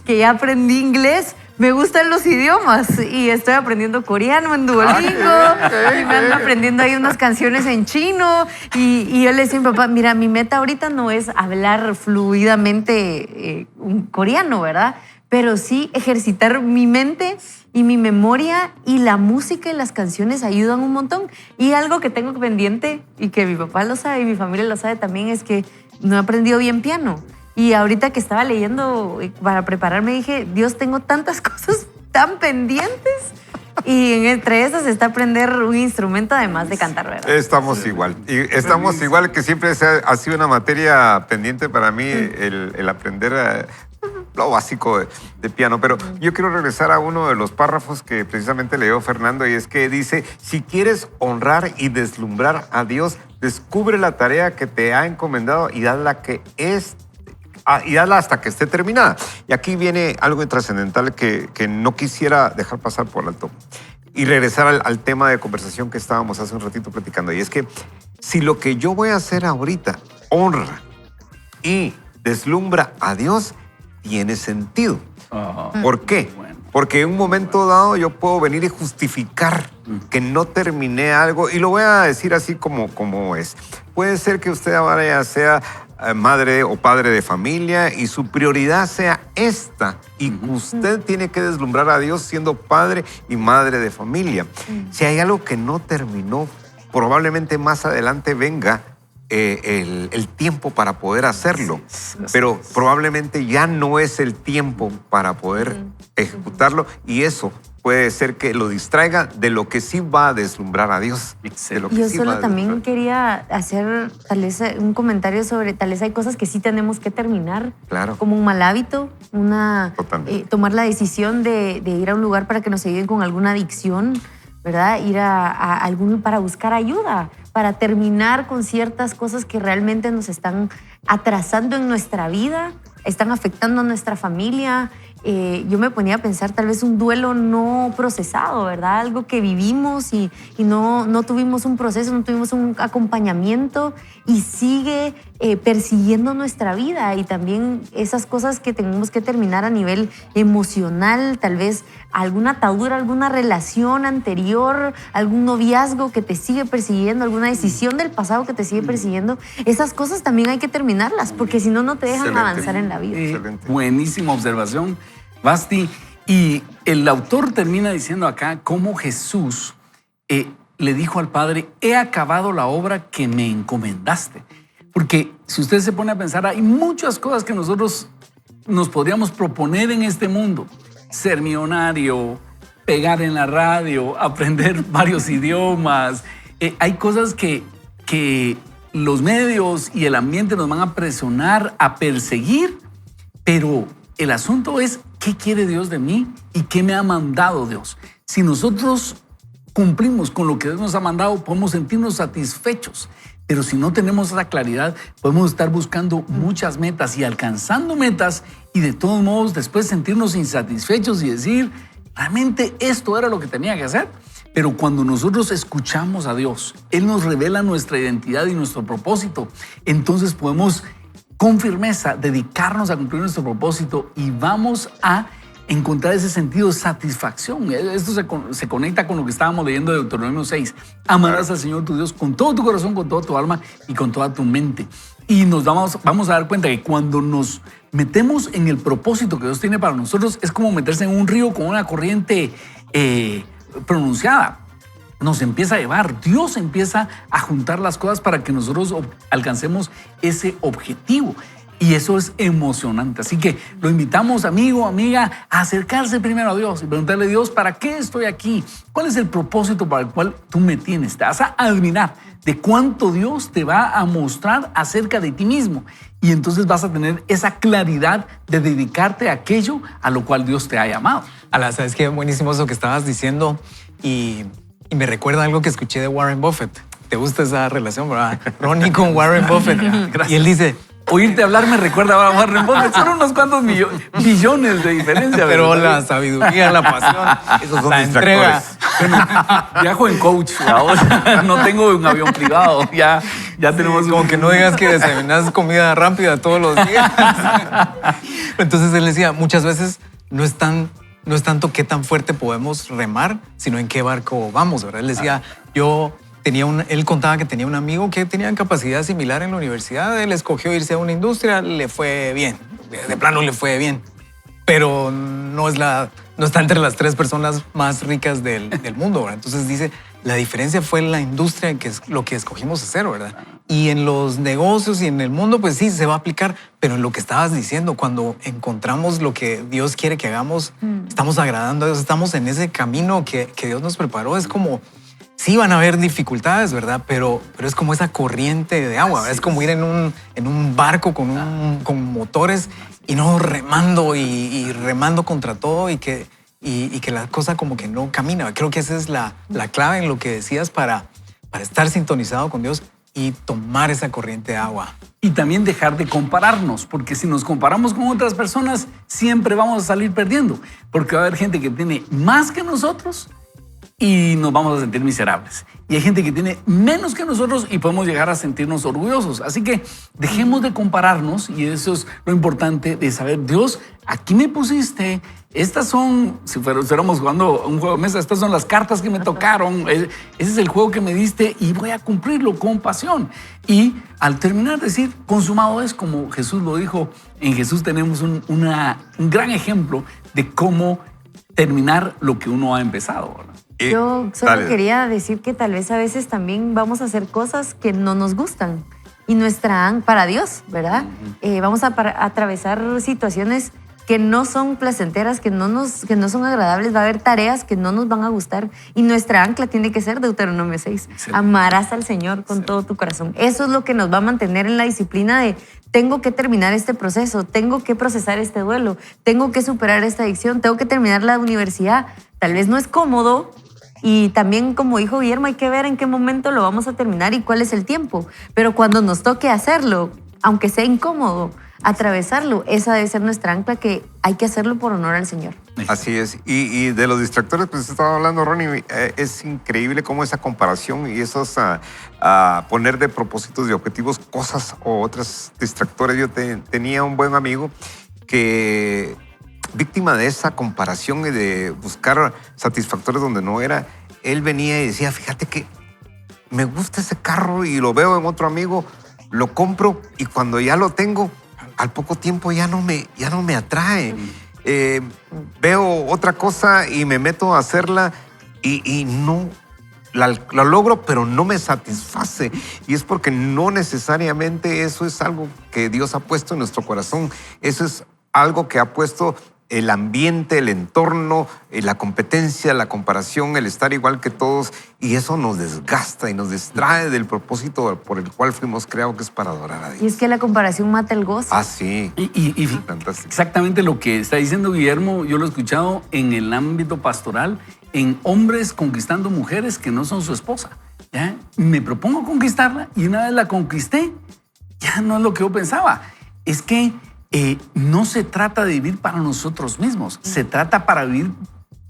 que ya aprendí inglés, me gustan los idiomas y estoy aprendiendo coreano en Duolingo y me ando aprendiendo ahí unas canciones en chino y yo le decía a mi papá, mira, mi meta ahorita no es hablar fluidamente un coreano, ¿verdad? Pero sí ejercitar mi mente y mi memoria y la música y las canciones ayudan un montón. Y algo que tengo pendiente y que mi papá lo sabe y mi familia lo sabe también es que no he aprendido bien piano. Y ahorita que estaba leyendo para prepararme dije, Dios, tengo tantas cosas tan pendientes. Y entre esas está aprender un instrumento además de cantar, ¿verdad? Estamos igual. Y estamos igual, que siempre ha sido una materia pendiente para mí el aprender lo básico de piano. Pero yo quiero regresar a uno de los párrafos que precisamente leyó Fernando, y es que dice, si quieres honrar y deslumbrar a Dios, descubre la tarea que te ha encomendado y hazla hasta que esté terminada. Y aquí viene algo trascendental que no quisiera dejar pasar por alto y regresar al tema de conversación que estábamos hace un ratito platicando. Y es que si lo que yo voy a hacer ahorita honra y deslumbra a Dios, tiene sentido. ¿Por qué? Porque en un momento dado yo puedo venir y justificar que no terminé algo, y lo voy a decir así como es. Puede ser que usted ahora sea madre o padre de familia y su prioridad sea esta, y usted tiene que deslumbrar a Dios siendo padre y madre de familia. Si hay algo que no terminó, probablemente más adelante venga el tiempo para poder hacerlo, pero probablemente ya no es el tiempo para poder ejecutarlo, y eso puede ser que lo distraiga de lo que sí va a deslumbrar a Dios. Yo solo también quería hacer tal vez un comentario sobre, tal vez hay cosas que sí tenemos que terminar, claro, como un mal hábito, tomar la decisión de ir a un lugar para que nos ayuden con alguna adicción, ¿verdad? Ir a para buscar ayuda, para terminar con ciertas cosas que realmente nos están atrasando en nuestra vida, están afectando a nuestra familia. Yo me ponía a pensar tal vez un duelo no procesado, ¿verdad? Algo que vivimos y no tuvimos un proceso, no tuvimos un acompañamiento y sigue persiguiendo nuestra vida, y también esas cosas que tenemos que terminar a nivel emocional, tal vez alguna atadura, alguna relación anterior, algún noviazgo que te sigue persiguiendo, alguna decisión del pasado que te sigue persiguiendo. Esas cosas también hay que terminarlas, porque si no, no te dejan avanzar en la vida. Buenísima observación, Basti. Y el autor termina diciendo acá cómo Jesús le dijo al Padre, he acabado la obra que me encomendaste. Porque si usted se pone a pensar, hay muchas cosas que nosotros nos podríamos proponer en este mundo. Ser millonario, pegar en la radio, aprender varios idiomas. Hay cosas que los medios y el ambiente nos van a presionar a perseguir, pero el asunto es qué quiere Dios de mí y qué me ha mandado Dios. Si nosotros cumplimos con lo que Dios nos ha mandado, podemos sentirnos satisfechos. Pero si no tenemos esa claridad, podemos estar buscando muchas metas y alcanzando metas, y de todos modos después sentirnos insatisfechos y decir, realmente esto era lo que tenía que hacer. Pero cuando nosotros escuchamos a Dios, Él nos revela nuestra identidad y nuestro propósito. Entonces podemos con firmeza dedicarnos a cumplir nuestro propósito y vamos a encontrar ese sentido de satisfacción. Esto se conecta con lo que estábamos leyendo de Deuteronomio 6. Amarás al Señor tu Dios con todo tu corazón, con toda tu alma y con toda tu mente. Y nos vamos a dar cuenta que cuando nos metemos en el propósito que Dios tiene para nosotros, es como meterse en un río con una corriente pronunciada. Nos empieza a llevar, Dios empieza a juntar las cosas para que nosotros alcancemos ese objetivo. Y eso es emocionante. Así que lo invitamos, amigo, amiga, a acercarse primero a Dios y preguntarle a Dios, ¿para qué estoy aquí? ¿Cuál es el propósito para el cual tú me tienes? Te vas a admirar de cuánto Dios te va a mostrar acerca de ti mismo. Y entonces vas a tener esa claridad de dedicarte a aquello a lo cual Dios te ha llamado. Ala, ¿sabes qué? Buenísimo eso que estabas diciendo. Y me recuerda algo que escuché de Warren Buffett. ¿Te gusta esa relación, verdad? Ronnie con Warren Buffett. Gracias. Y él dice... Oírte hablar me recuerda ahora a Warren Buffett. Son unos cuantos billones de diferencia. Pero ¿verdad? la sabiduría, la pasión, Esos son la entrega. distractores. Bueno, viajo en coach ahora. No tengo un avión privado. Ya tenemos Como que no digas que desayunas comida rápida todos los días. Entonces él decía, muchas veces no es tanto qué tan fuerte podemos remar, sino en qué barco vamos, ¿verdad? Él decía, él contaba que tenía un amigo que tenía capacidad similar en la universidad. Él escogió irse a una industria, le fue bien. De plano le fue bien. Pero no está entre las 3 personas más ricas del mundo, ¿verdad? Entonces dice, la diferencia fue la industria, que es lo que escogimos hacer, ¿verdad? Y en los negocios y en el mundo, pues sí, se va a aplicar. Pero en lo que estabas diciendo, cuando encontramos lo que Dios quiere que hagamos, estamos agradando a Dios, estamos en ese camino que Dios nos preparó. Es como... Sí van a haber dificultades, ¿verdad? Pero es como esa corriente de agua, ¿verdad? Es como ir en un barco con motores y no remando y remando contra todo y que la cosa como que no camina. Creo que esa es la clave en lo que decías para estar sintonizado con Dios y tomar esa corriente de agua. Y también dejar de compararnos, porque si nos comparamos con otras personas, siempre vamos a salir perdiendo, porque va a haber gente que tiene más que nosotros y nos vamos a sentir miserables. Y hay gente que tiene menos que nosotros y podemos llegar a sentirnos orgullosos. Así que dejemos de compararnos y eso es lo importante de saber, Dios, aquí me pusiste, estas son, si fuéramos jugando un juego de mesa, estas son las cartas que me tocaron, ese es el juego que me diste y voy a cumplirlo con pasión. Y al terminar decir, consumado es, como Jesús lo dijo, en Jesús tenemos un gran ejemplo de cómo terminar lo que uno ha empezado, ¿verdad? Yo solo Dale. quería decir que tal vez a veces también vamos a hacer cosas que no nos gustan y para Dios, ¿verdad? Vamos a atravesar situaciones que no son placenteras, que no son agradables. Va a haber tareas que no nos van a gustar y nuestra ancla tiene que ser Deuteronomio 6. Excelente. Amarás al Señor con todo tu corazón. Eso es lo que nos va a mantener en la disciplina de tengo que terminar este proceso, tengo que procesar este duelo, tengo que superar esta adicción, tengo que terminar la universidad. Tal vez no es cómodo. Y también, como dijo Guillermo, hay que ver en qué momento lo vamos a terminar y cuál es el tiempo. Pero cuando nos toque hacerlo, aunque sea incómodo, atravesarlo, esa debe ser nuestra ancla, que hay que hacerlo por honor al Señor. Así es. Y de los distractores, pues estaba hablando Ronnie, es increíble cómo esa comparación y esos poner de propósitos y objetivos cosas o otros distractores. Yo tenía un buen amigo que, víctima de esa comparación y de buscar satisfactores donde no era, él venía y decía, fíjate que me gusta ese carro y lo veo en otro amigo, lo compro y cuando ya lo tengo, al poco tiempo ya no me atrae. Veo otra cosa y me meto a hacerla y no la logro, pero no me satisface. Y es porque no necesariamente eso es algo que Dios ha puesto en nuestro corazón. Eso es algo que ha puesto el ambiente, el entorno, la competencia, la comparación, el estar igual que todos, y eso nos desgasta y nos distrae del propósito por el cual fuimos creados, que es para adorar a Dios. Y es que la comparación mata el gozo. Ah, sí. Y Fantástico. exactamente lo que está diciendo Guillermo, yo lo he escuchado en el ámbito pastoral, en hombres conquistando mujeres que no son su esposa. ¿Ya? Me propongo conquistarla y una vez la conquisté, ya no es lo que yo pensaba. Es que no se trata de vivir para nosotros mismos, se trata para vivir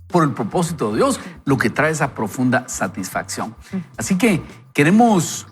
por el propósito de Dios, lo que trae esa profunda satisfacción. Así que queremos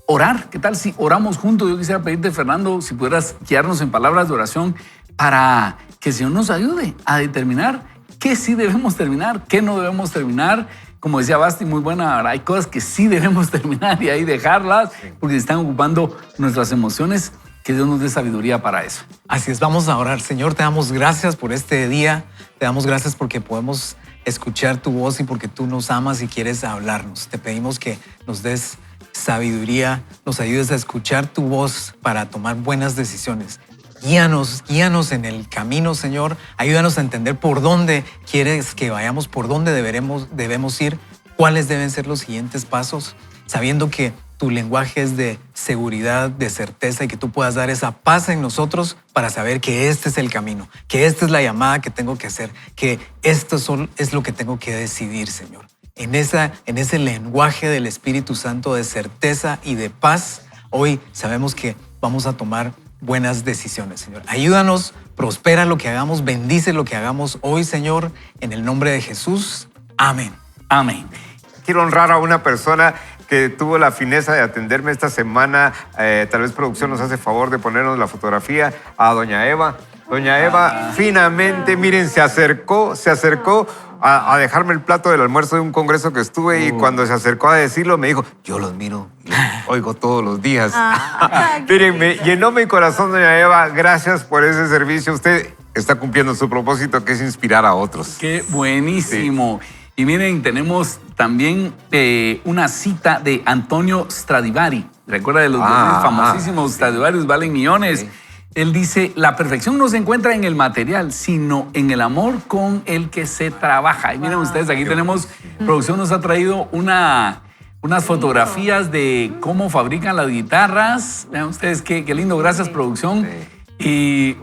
orar. ¿Qué tal si oramos juntos? Yo quisiera pedirte, Fernando, si pudieras guiarnos en palabras de oración para que el Señor nos ayude a determinar qué sí debemos terminar, qué no debemos terminar. Como decía Basti, muy buena, ¿verdad? Hay cosas que sí debemos terminar y ahí dejarlas porque están ocupando nuestras emociones. Que Dios nos dé sabiduría para eso. Así es, vamos a orar. Señor, te damos gracias por este día. Te damos gracias porque podemos escuchar tu voz y porque tú nos amas y quieres hablarnos. Te pedimos que nos des sabiduría, nos ayudes a escuchar tu voz para tomar buenas decisiones. Guíanos en el camino, Señor. Ayúdanos a entender por dónde quieres que vayamos, por dónde debemos ir, cuáles deben ser los siguientes pasos, sabiendo que tu lenguaje es de seguridad, de certeza y que tú puedas dar esa paz en nosotros para saber que este es el camino, que esta es la llamada que tengo que hacer, que esto es lo que tengo que decidir, Señor. En ese lenguaje del Espíritu Santo de certeza y de paz, hoy sabemos que vamos a tomar buenas decisiones, Señor. Ayúdanos, prospera lo que hagamos, bendice lo que hagamos hoy, Señor, en el nombre de Jesús. Amén. Amén. Quiero honrar a una persona que tuvo la fineza de atenderme esta semana. Tal vez producción nos hace favor de ponernos la fotografía a doña Eva. Doña Eva, finamente, miren, se acercó a dejarme el plato del almuerzo de un congreso que estuve y cuando se acercó a decirlo me dijo, yo los miro y los oigo todos los días. Miren, me llenó mi corazón, doña Eva. Gracias por ese servicio. Usted está cumpliendo su propósito, que es inspirar a otros. Qué buenísimo. Sí. Y miren, tenemos también una cita de Antonio Stradivari. ¿Recuerda de los famosísimos Stradivarius? Valen millones. Sí. Él dice, la perfección no se encuentra en el material, sino en el amor con el que se trabaja. Y miren ustedes, aquí tenemos, producción nos ha traído unas fotografías de cómo fabrican las guitarras. Vean ustedes qué lindo. Gracias, producción. Sí. Y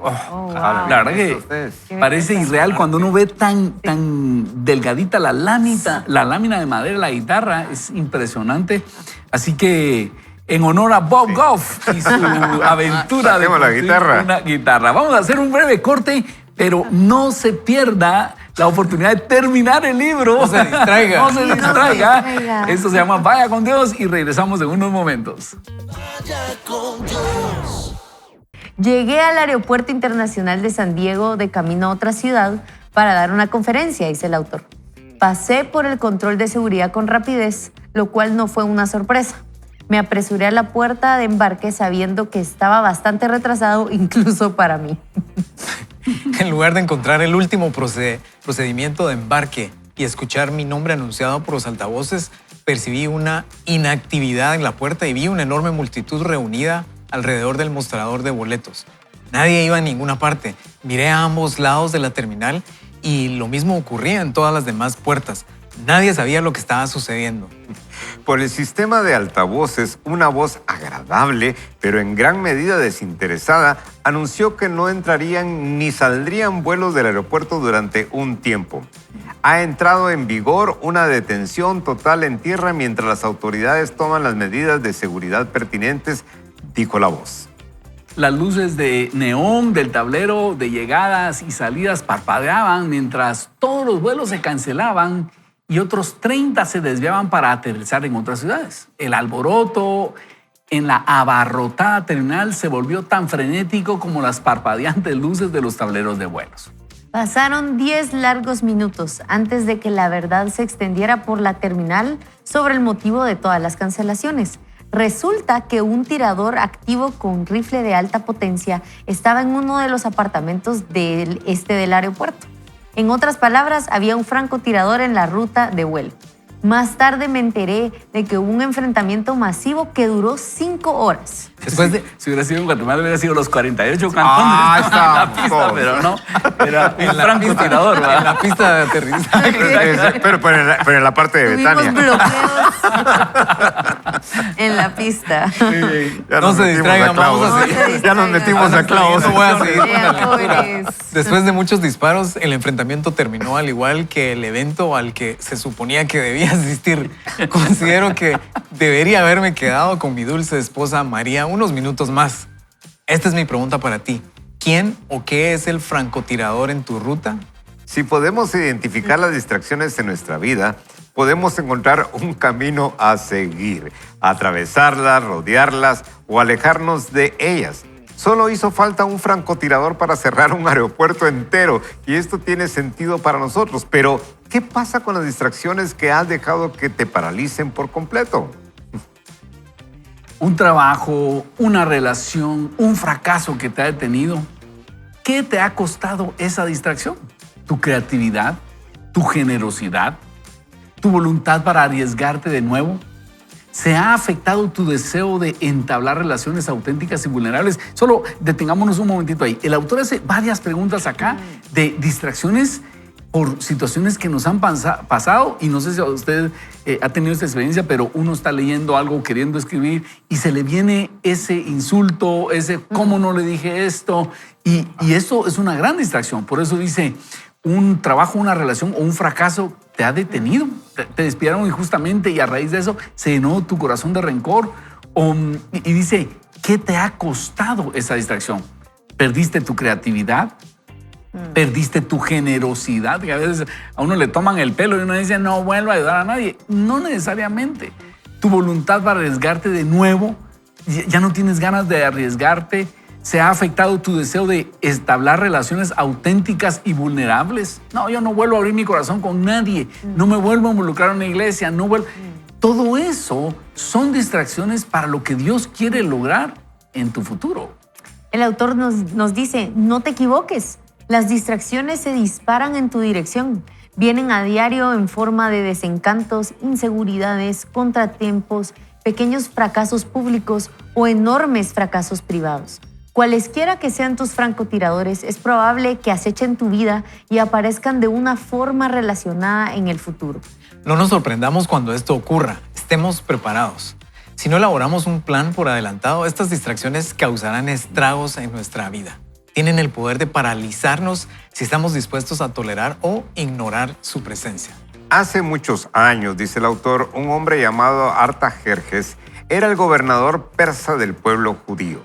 la verdad que parece irreal cuando uno ve tan delgadita la lámina de madera de la guitarra. Es impresionante. Así que en honor a Bob Goff y su aventura de la guitarra. Una guitarra. Vamos a hacer un breve corte, pero no se pierda la oportunidad de terminar el libro. No se distraiga. No se distraiga. Esto se llama Vaya con Dios y regresamos en unos momentos. Vaya con Dios. Llegué al Aeropuerto Internacional de San Diego de camino a otra ciudad para dar una conferencia, dice el autor. Pasé por el control de seguridad con rapidez, lo cual no fue una sorpresa. Me apresuré a la puerta de embarque sabiendo que estaba bastante retrasado incluso para mí. En lugar de encontrar el último procedimiento de embarque y escuchar mi nombre anunciado por los altavoces, percibí una inactividad en la puerta y vi una enorme multitud reunida alrededor del mostrador de boletos. Nadie iba a ninguna parte. Miré a ambos lados de la terminal y lo mismo ocurría en todas las demás puertas. Nadie sabía lo que estaba sucediendo. Por el sistema de altavoces, una voz agradable, pero en gran medida desinteresada, anunció que no entrarían ni saldrían vuelos del aeropuerto durante un tiempo. Ha entrado en vigor una detención total en tierra mientras las autoridades toman las medidas de seguridad pertinentes, dijo la voz. Las luces de neón del tablero de llegadas y salidas parpadeaban mientras todos los vuelos se cancelaban y otros 30 se desviaban para aterrizar en otras ciudades. El alboroto en la abarrotada terminal se volvió tan frenético como las parpadeantes luces de los tableros de vuelos. Pasaron 10 largos minutos antes de que la verdad se extendiera por la terminal sobre el motivo de todas las cancelaciones. Resulta que un tirador activo con rifle de alta potencia estaba en uno de los apartamentos del este del aeropuerto. En otras palabras, había un francotirador en la ruta de vuelo. Más tarde me enteré de que hubo un enfrentamiento masivo que duró 5 horas. Después de... Si hubiera sido en Guatemala, hubiera sido los 48 cantones en la pista, pero no. Era un francotirador, ¿verdad? En la pista de aterrizaje. pero en la parte de Betania. Tuvimos bloqueos en la pista. No se distraigan, vamos a seguir. Ya nos metimos a clavos. No voy a seguir con la lectura. Pobres. Después de muchos disparos, el enfrentamiento terminó al igual que el evento al que se suponía que debía asistir. Considero que debería haberme quedado con mi dulce esposa María unos minutos más. Esta es mi pregunta para ti. ¿Quién o qué es el francotirador en tu ruta? Si podemos identificar las distracciones en nuestra vida, podemos encontrar un camino a seguir, atravesarlas, rodearlas o alejarnos de ellas. Solo hizo falta un francotirador para cerrar un aeropuerto entero y esto tiene sentido para nosotros. Pero, ¿qué pasa con las distracciones que has dejado que te paralicen por completo? Un trabajo, una relación, un fracaso que te ha detenido. ¿Qué te ha costado esa distracción? ¿Tu creatividad? ¿Tu generosidad? ¿Tu voluntad para arriesgarte de nuevo? ¿Se ha afectado tu deseo de entablar relaciones auténticas y vulnerables? Solo detengámonos un momentito ahí. El autor hace varias preguntas acá de distracciones por situaciones que nos han pasado, y no sé si usted ha tenido esta experiencia, pero uno está leyendo algo, queriendo escribir, y se le viene ese insulto, ese ¿cómo no le dije esto? Y eso es una gran distracción. Por eso dice, un trabajo, una relación o un fracaso te ha detenido. Te despidieron injustamente y a raíz de eso se llenó tu corazón de rencor. Y dice, ¿qué te ha costado esa distracción? ¿Perdiste tu creatividad? ¿Perdiste tu generosidad? Que a veces a uno le toman el pelo y uno dice, no vuelvo a ayudar a nadie. No necesariamente. Tu voluntad para arriesgarte de nuevo, ya no tienes ganas de arriesgarte. ¿Se ha afectado tu deseo de establecer relaciones auténticas y vulnerables? No, yo no vuelvo a abrir mi corazón con nadie. No me vuelvo a involucrar en una iglesia. No vuelvo. Todo eso son distracciones para lo que Dios quiere lograr en tu futuro. El autor nos dice, no te equivoques. Las distracciones se disparan en tu dirección. Vienen a diario en forma de desencantos, inseguridades, contratiempos, pequeños fracasos públicos o enormes fracasos privados. Cualesquiera que sean tus francotiradores, es probable que acechen tu vida y aparezcan de una forma relacionada en el futuro. No nos sorprendamos cuando esto ocurra. Estemos preparados. Si no elaboramos un plan por adelantado, estas distracciones causarán estragos en nuestra vida. Tienen el poder de paralizarnos si estamos dispuestos a tolerar o ignorar su presencia. Hace muchos años, dice el autor, un hombre llamado Artajerjes era el gobernador persa del pueblo judío.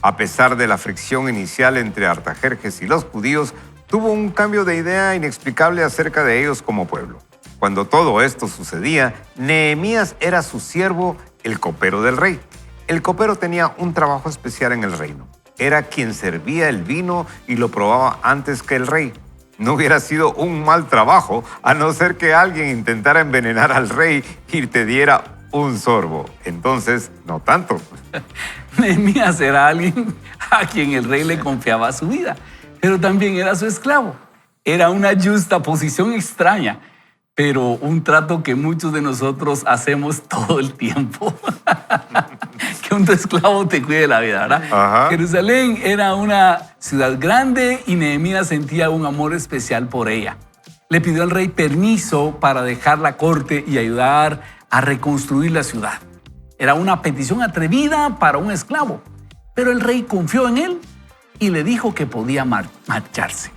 A pesar de la fricción inicial entre Artajerjes y los judíos, tuvo un cambio de idea inexplicable acerca de ellos como pueblo. Cuando todo esto sucedía, Nehemías era su siervo, el copero del rey. El copero tenía un trabajo especial en el reino. Era quien servía el vino y lo probaba antes que el rey. No hubiera sido un mal trabajo, a no ser que alguien intentara envenenar al rey y te diera un sorbo. Entonces, no tanto. Nehemías era alguien a quien el rey le confiaba su vida, pero también era su esclavo. Era una justaposición extraña, pero un trato que muchos de nosotros hacemos todo el tiempo. Que un esclavo te cuide la vida, ¿verdad? Ajá. Jerusalén era una ciudad grande y Nehemías sentía un amor especial por ella. Le pidió al rey permiso para dejar la corte y ayudar a reconstruir la ciudad. Era una petición atrevida para un esclavo, pero el rey confió en él y le dijo que podía marcharse.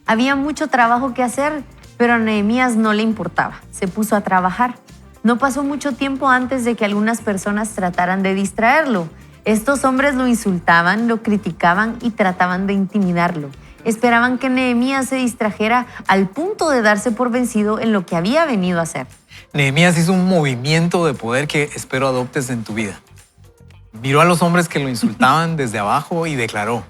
Había mucho trabajo que hacer, pero a Nehemías no le importaba. Se puso a trabajar. No pasó mucho tiempo antes de que algunas personas trataran de distraerlo. Estos hombres lo insultaban, lo criticaban y trataban de intimidarlo. Esperaban que Nehemías se distrajera al punto de darse por vencido en lo que había venido a hacer. Nehemías hizo un movimiento de poder que espero adoptes en tu vida. Miró a los hombres que lo insultaban desde abajo y declaró,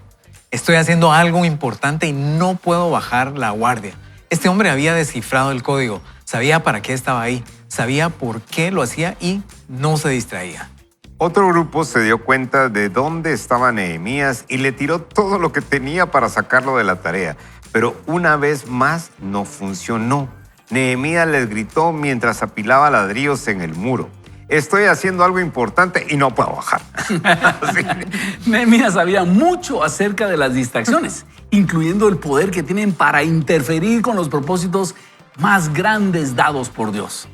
estoy haciendo algo importante y no puedo bajar la guardia. Este hombre había descifrado el código, sabía para qué estaba ahí, sabía por qué lo hacía y no se distraía. Otro grupo se dio cuenta de dónde estaba Nehemías y le tiró todo lo que tenía para sacarlo de la tarea. Pero una vez más no funcionó. Nehemías les gritó mientras apilaba ladrillos en el muro. Estoy haciendo algo importante y no puedo bajar. Sí. Nehemías sabía mucho acerca de las distracciones, incluyendo el poder que tienen para interferir con los propósitos más grandes dados por Dios.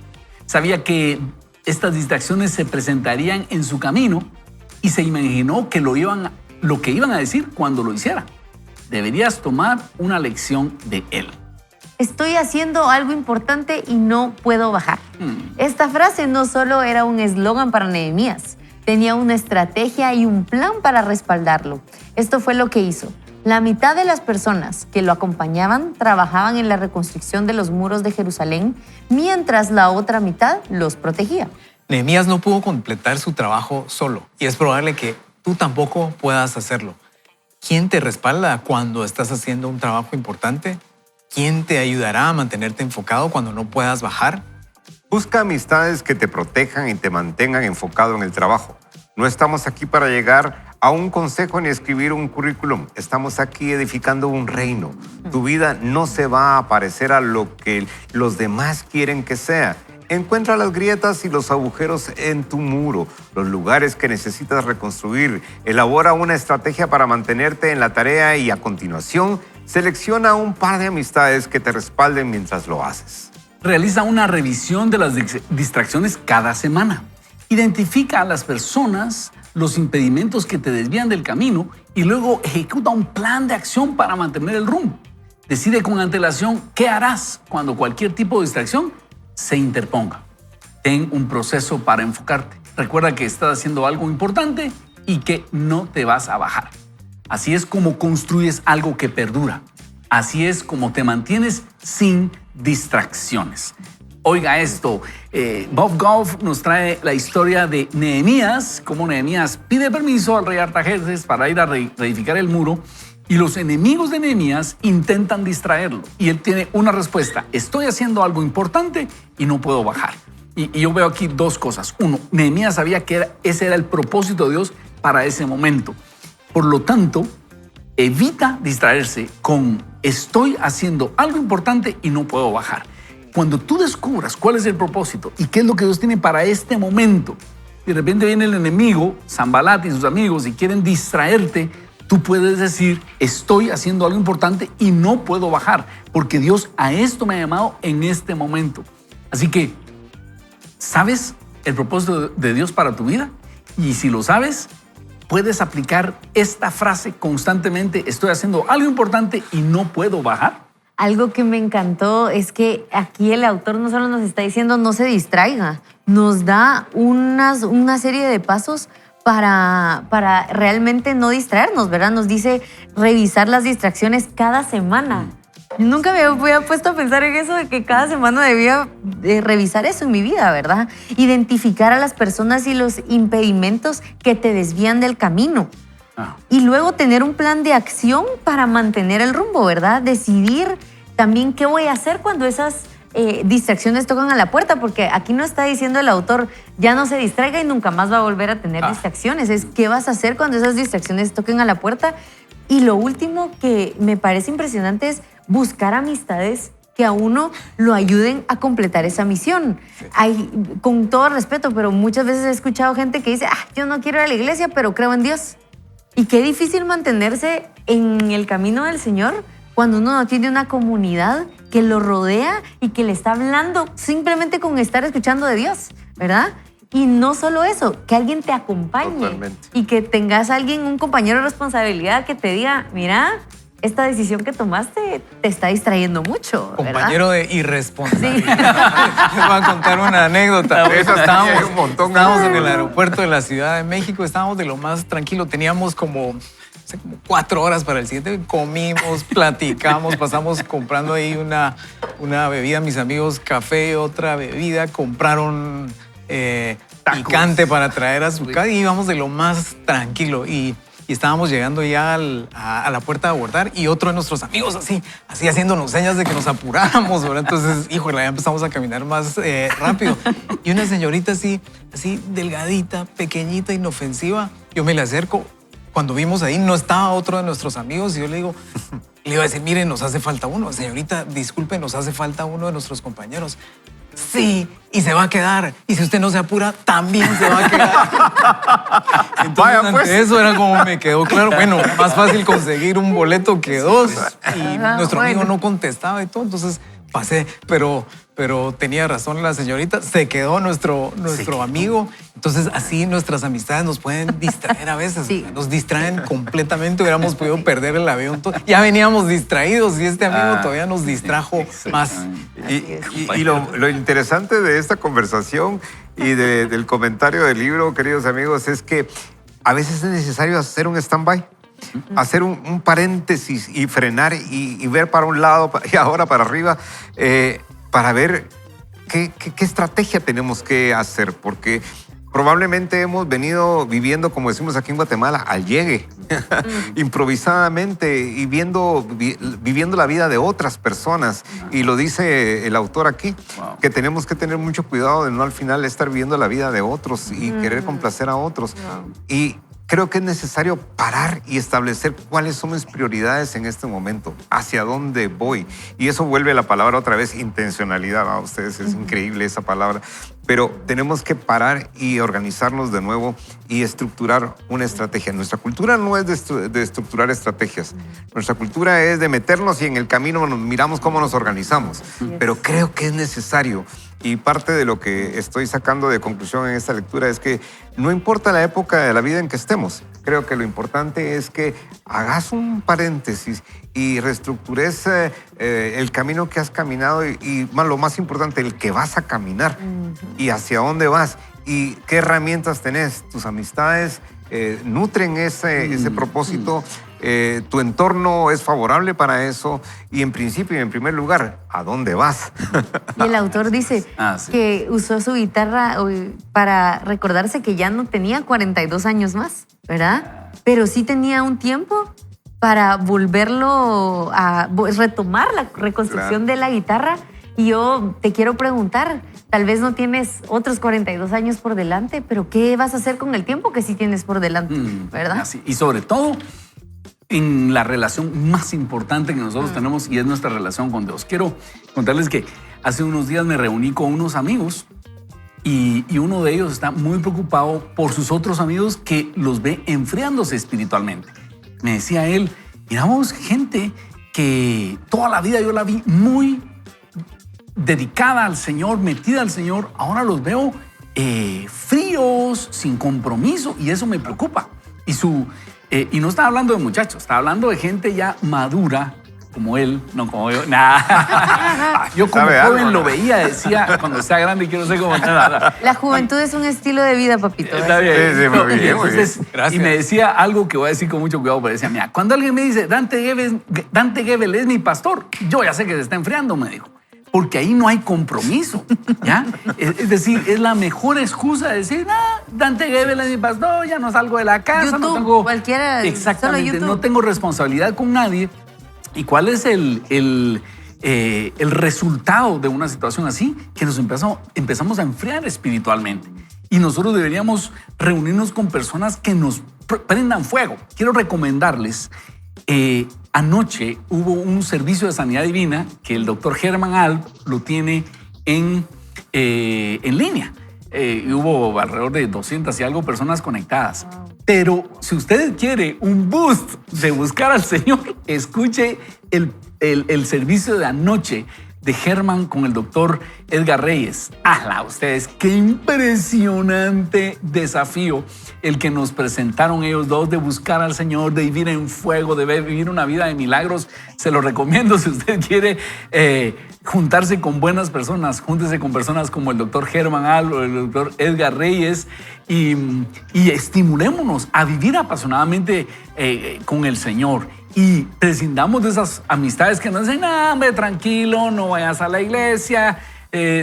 Sabía que estas distracciones se presentarían en su camino y se imaginó que lo que iban a decir cuando lo hiciera. Deberías tomar una lección de él. Estoy haciendo algo importante y no puedo bajar. Esta frase no solo era un eslogan para Nehemías, tenía una estrategia y un plan para respaldarlo. Esto fue lo que hizo. La mitad de las personas que lo acompañaban trabajaban en la reconstrucción de los muros de Jerusalén, mientras la otra mitad los protegía. Nehemías no pudo completar su trabajo solo y es probable que tú tampoco puedas hacerlo. ¿Quién te respalda cuando estás haciendo un trabajo importante? ¿Quién te ayudará a mantenerte enfocado cuando no puedas bajar? Busca amistades que te protejan y te mantengan enfocado en el trabajo. No estamos aquí para llegar a un consejo ni escribir un currículum. Estamos aquí edificando un reino. Tu vida no se va a parecer a lo que los demás quieren que sea. Encuentra las grietas y los agujeros en tu muro, los lugares que necesitas reconstruir. Elabora una estrategia para mantenerte en la tarea y a continuación, selecciona un par de amistades que te respalden mientras lo haces. Realiza una revisión de las distracciones cada semana. Identifica a las personas, los impedimentos que te desvían del camino y luego ejecuta un plan de acción para mantener el rumbo. Decide con antelación qué harás cuando cualquier tipo de distracción se interponga. Ten un proceso para enfocarte. Recuerda que estás haciendo algo importante y que no te vas a bajar. Así es como construyes algo que perdura. Así es como te mantienes sin distracciones. Oiga esto, Bob Goff nos trae la historia de Nehemías, cómo Nehemías pide permiso al rey Artajerjes para ir a reedificar el muro y los enemigos de Nehemías intentan distraerlo. Y él tiene una respuesta: estoy haciendo algo importante y no puedo bajar. Y yo veo aquí dos cosas. Uno, Nehemías sabía que ese era el propósito de Dios para ese momento. Por lo tanto, evita distraerse con estoy haciendo algo importante y no puedo bajar. Cuando tú descubras cuál es el propósito y qué es lo que Dios tiene para este momento, de repente viene el enemigo, Sanbalat y sus amigos, y quieren distraerte, tú puedes decir, estoy haciendo algo importante y no puedo bajar, porque Dios a esto me ha llamado en este momento. Así que, ¿sabes el propósito de Dios para tu vida? Y si lo sabes, puedes aplicar esta frase constantemente: estoy haciendo algo importante y no puedo bajar. Algo que me encantó es que aquí el autor no solo nos está diciendo no se distraiga, nos da una serie de pasos para realmente no distraernos, ¿verdad? Nos dice revisar las distracciones cada semana. Yo nunca me había puesto a pensar en eso, de que cada semana debía revisar eso en mi vida, ¿verdad? Identificar a las personas y los impedimentos que te desvían del camino. Y luego tener un plan de acción para mantener el rumbo, ¿verdad? Decidir también qué voy a hacer cuando esas distracciones tocan a la puerta, porque aquí no está diciendo el autor ya no se distraiga y nunca más va a volver a tener distracciones. Es qué vas a hacer cuando esas distracciones toquen a la puerta. Y lo último que me parece impresionante es buscar amistades que a uno lo ayuden a completar esa misión. Hay, con todo respeto, pero muchas veces he escuchado gente que dice, yo no quiero ir a la iglesia, pero creo en Dios. Y qué difícil mantenerse en el camino del Señor cuando uno no tiene una comunidad que lo rodea y que le está hablando simplemente con estar escuchando de Dios, ¿verdad? Y no solo eso, que alguien te acompañe. Totalmente. Y que tengas a alguien, un compañero de responsabilidad que te diga, mira, esta decisión que tomaste te está distrayendo mucho, ¿verdad? Compañero de irresponsabilidad. Les voy a contar una anécdota. Hay un montón. Estábamos en el aeropuerto de la Ciudad de México, estábamos de lo más tranquilo, teníamos como 4 horas para el siguiente, comimos, platicamos, pasamos comprando ahí una bebida, mis amigos, café, otra bebida, compraron picante para traer a su casa y íbamos de lo más tranquilo. Y estábamos llegando ya a la puerta de abordar y otro de nuestros amigos así haciéndonos señas de que nos apuráramos, ¿verdad? Entonces, híjole, ya empezamos a caminar más rápido. Y una señorita así delgadita, pequeñita, inofensiva, yo me le acerco. Cuando vimos ahí, no estaba otro de nuestros amigos y yo le iba a decir, mire, nos hace falta uno. Señorita, disculpe, nos hace falta uno de nuestros compañeros. Sí, y se va a quedar. Y si usted no se apura, también se va a quedar. Entonces, Vaya, ante pues. eso era como me quedó claro. Bueno, más fácil conseguir un boleto que 2. Y nuestro amigo no contestaba y todo. Entonces pasé, pero tenía razón la señorita. Se quedó nuestro amigo. Entonces así nuestras amistades nos pueden distraer a veces. Sí. Nos distraen completamente. Hubiéramos podido perder el avión. Ya veníamos distraídos y este amigo todavía nos distrajo más. Y lo interesante de esta conversación y del comentario del libro, queridos amigos, es que a veces es necesario hacer un stand-by, hacer un paréntesis y frenar y ver para un lado y ahora para arriba para ver qué estrategia tenemos que hacer, porque Probablemente hemos venido viviendo, como decimos aquí en Guatemala, al llegue, improvisadamente y viviendo la vida de otras personas. Y lo dice el autor aquí, que tenemos que tener mucho cuidado de no al final estar viviendo la vida de otros y querer complacer a otros. Y creo que es necesario parar y establecer cuáles son mis prioridades en este momento, hacia dónde voy. Y eso vuelve a la palabra otra vez, intencionalidad. A ustedes es increíble esa palabra. Pero tenemos que parar y organizarnos de nuevo y estructurar una estrategia. Nuestra cultura no es de estructurar estrategias. Nuestra cultura es de meternos y en el camino miramos cómo nos organizamos. Pero creo que es necesario. Y parte de lo que estoy sacando de conclusión en esta lectura es que no importa la época de la vida en que estemos, creo que lo importante es que hagas un paréntesis y reestructures el camino que has caminado y lo más importante, el que vas a caminar y hacia dónde vas y qué herramientas tenés. Tus amistades nutren ese propósito. Tu entorno es favorable para eso y en principio y en primer lugar, ¿a dónde vas? Y el autor dice Sí. que usó su guitarra para recordarse que ya no tenía 42 años más, ¿verdad? Pero sí tenía un tiempo para volverlo a retomar la reconstrucción de la guitarra. Y yo te quiero preguntar, tal vez no tienes otros 42 años por delante, pero ¿qué vas a hacer con el tiempo que sí tienes por delante, verdad? Así. Y sobre todo en la relación más importante que nosotros tenemos y es nuestra relación con Dios. Quiero contarles que hace unos días me reuní con unos amigos y uno de ellos está muy preocupado por sus otros amigos que los ve enfriándose espiritualmente. Me decía él, miramos gente que toda la vida yo la vi muy dedicada al Señor, metida al Señor, ahora los veo fríos, sin compromiso y eso me preocupa. Y no estaba hablando de muchachos, estaba hablando de gente ya madura, como él, no como yo. Yo como joven lo veía, decía, cuando sea grande quiero ser como... La juventud es un estilo de vida, papito. Está bien. Sí, muy bien, Entonces, Gracias. y me decía algo que voy a decir con mucho cuidado, pero decía, mira, cuando alguien me dice, Dante Gebel es mi pastor, yo ya sé que se está enfriando, me dijo. Porque ahí no hay compromiso, ¿ya? Es decir, es la mejor excusa de decir, Dante Gebel es mi pastor, ya no salgo de la casa, YouTube, no tengo... cualquiera, Exactamente, solo YouTube. no tengo responsabilidad con nadie. ¿Y cuál es el resultado de una situación así? Que nos empezamos a enfriar espiritualmente. Y nosotros deberíamos reunirnos con personas que nos prendan fuego. Quiero recomendarles... anoche hubo un servicio de sanidad divina que el doctor Herman Alp lo tiene en línea. Y hubo alrededor de 200 y algo personas conectadas. Pero si usted quiere un boost de buscar al Señor, escuche el servicio de anoche de Herman con el doctor Edgar Reyes. ¡Hala! Ustedes, qué impresionante desafío el que nos presentaron ellos dos de buscar al Señor, de vivir en fuego, de vivir una vida de milagros. Se lo recomiendo si usted quiere juntarse con buenas personas. Júntese con personas como el doctor Herman Al o el doctor Edgar Reyes y estimulémonos a vivir apasionadamente con el Señor. Y prescindamos de esas amistades que nos dicen, hombre, tranquilo, no vayas a la iglesia,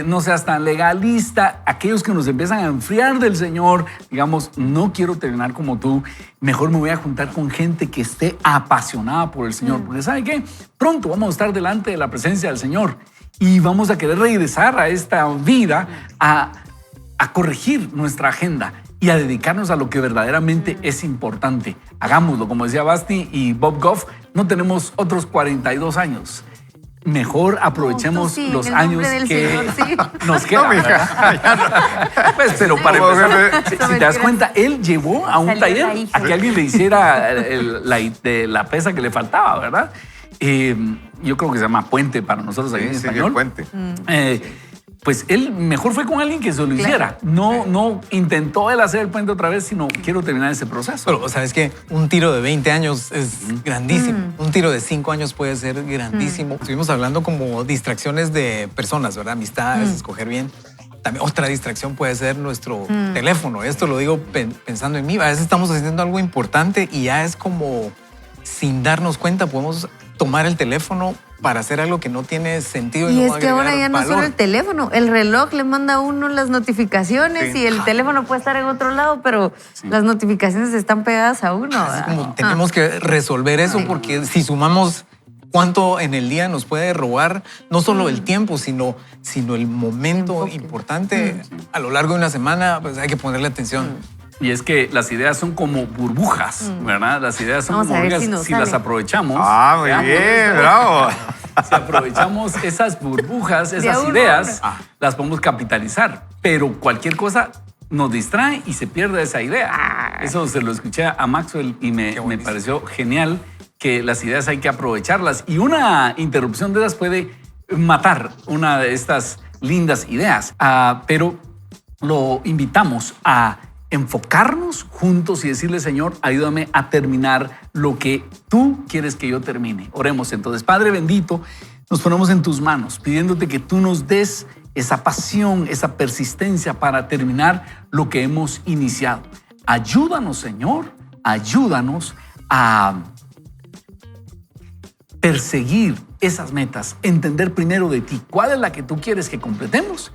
no seas tan legalista. Aquellos que nos empiezan a enfriar del Señor, digamos, no quiero terminar como tú, mejor me voy a juntar con gente que esté apasionada por el Señor. Porque ¿sabe qué? Pronto vamos a estar delante de la presencia del Señor y vamos a querer regresar a esta vida a corregir nuestra agenda y a dedicarnos a lo que verdaderamente es importante. Hagámoslo, como decía Basti y Bob Goff, no tenemos otros 42 años. Mejor aprovechemos Sí, los en el nombre años del que Señor, sí. nos quedan. ¿Verdad? Pues, pero para empezar, si te das cuenta, él llevó a un Salió taller la hija. a que alguien le hiciera la pesa que le faltaba, ¿verdad? Yo creo que se llama puente para nosotros aquí en Sí, español. el puente. Pues él mejor fue con alguien que se lo hiciera. No intentó él hacer el puente otra vez, sino quiero terminar ese proceso. Pero, ¿sabes qué? Un tiro de 20 años es grandísimo. Un tiro de 5 años puede ser grandísimo. Estuvimos hablando como distracciones de personas, ¿verdad? Amistades, escoger bien. También otra distracción puede ser nuestro teléfono. Esto lo digo pensando en mí. A veces estamos haciendo algo importante y ya es como, sin darnos cuenta, podemos tomar el teléfono para hacer algo que no tiene sentido y, Y no es va a que ahora agregar ya no valor. solo el teléfono, el reloj le manda a uno las notificaciones Sí. y el teléfono puede estar en otro lado, pero las notificaciones están pegadas a uno. Así ¿verdad? como tenemos que resolver eso porque si sumamos cuánto en el día nos puede robar, no solo el tiempo, sino el momento Enfoque. importante a lo largo de una semana, pues hay que ponerle atención. Y es que las ideas son como burbujas, ¿verdad? Las ideas son Vamos como a ver burbujas. si nos las sale. aprovechamos. Ah, muy veamos bien, esto. bravo. Si aprovechamos esas burbujas, esas uno, ideas, las podemos capitalizar. Pero cualquier cosa nos distrae y se pierde esa idea. Eso se lo escuché a Maxwell y me pareció genial, que las ideas hay que aprovecharlas. Y una interrupción de esas puede matar una de estas lindas ideas. Pero lo invitamos a enfocarnos juntos y decirle, Señor, ayúdame a terminar lo que tú quieres que yo termine. Oremos entonces. Padre bendito, nos ponemos en tus manos, pidiéndote que tú nos des esa pasión, esa persistencia para terminar lo que hemos iniciado. Ayúdanos, Señor, ayúdanos a perseguir esas metas, entender primero de ti cuál es la que tú quieres que completemos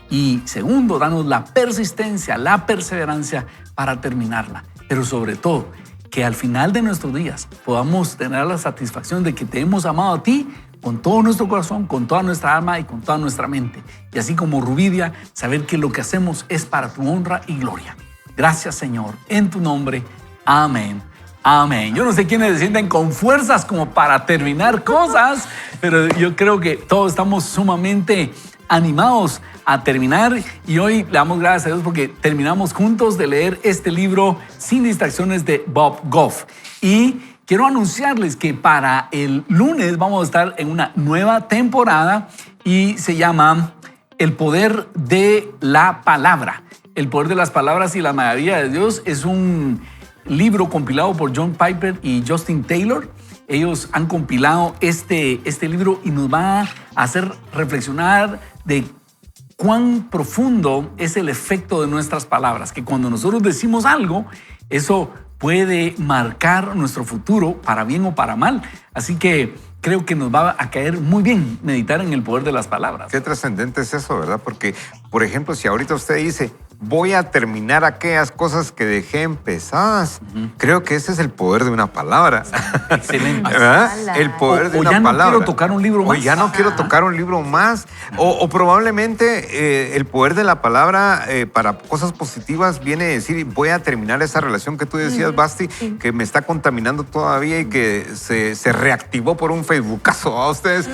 y segundo, danos la persistencia, la perseverancia para terminarla. Pero sobre todo, que al final de nuestros días podamos tener la satisfacción de que te hemos amado a ti con todo nuestro corazón, con toda nuestra alma y con toda nuestra mente. Y así como Rubidia, saber que lo que hacemos es para tu honra y gloria. Gracias, Señor, en tu nombre. Amén. Amén. Yo no sé quiénes se sienten con fuerzas como para terminar cosas, pero yo creo que todos estamos sumamente animados a terminar y hoy le damos gracias a Dios porque terminamos juntos de leer este libro Sin Distracciones de Bob Goff. Y quiero anunciarles que para el lunes vamos a estar en una nueva temporada y se llama El Poder de la Palabra. El Poder de las Palabras y la Maravilla de Dios es un libro compilado por John Piper y Justin Taylor. Ellos han compilado este libro y nos va a hacer reflexionar de cuán profundo es el efecto de nuestras palabras, que cuando nosotros decimos algo, eso puede marcar nuestro futuro para bien o para mal. Así que creo que nos va a caer muy bien meditar en el poder de las palabras. Qué trascendente es eso, ¿verdad? Porque, por ejemplo, si ahorita usted dice, voy a terminar aquellas cosas que dejé empezadas, creo que ese es el poder de una palabra. Excelente. ¿Verdad? El poder de O una ya no palabra. quiero tocar un libro O más. ya no quiero tocar un libro más. O probablemente el poder de la palabra para cosas positivas viene a decir, voy a terminar esa relación que tú decías, Basti, que me está contaminando todavía y que se reactivó por un Facebookazo a ustedes.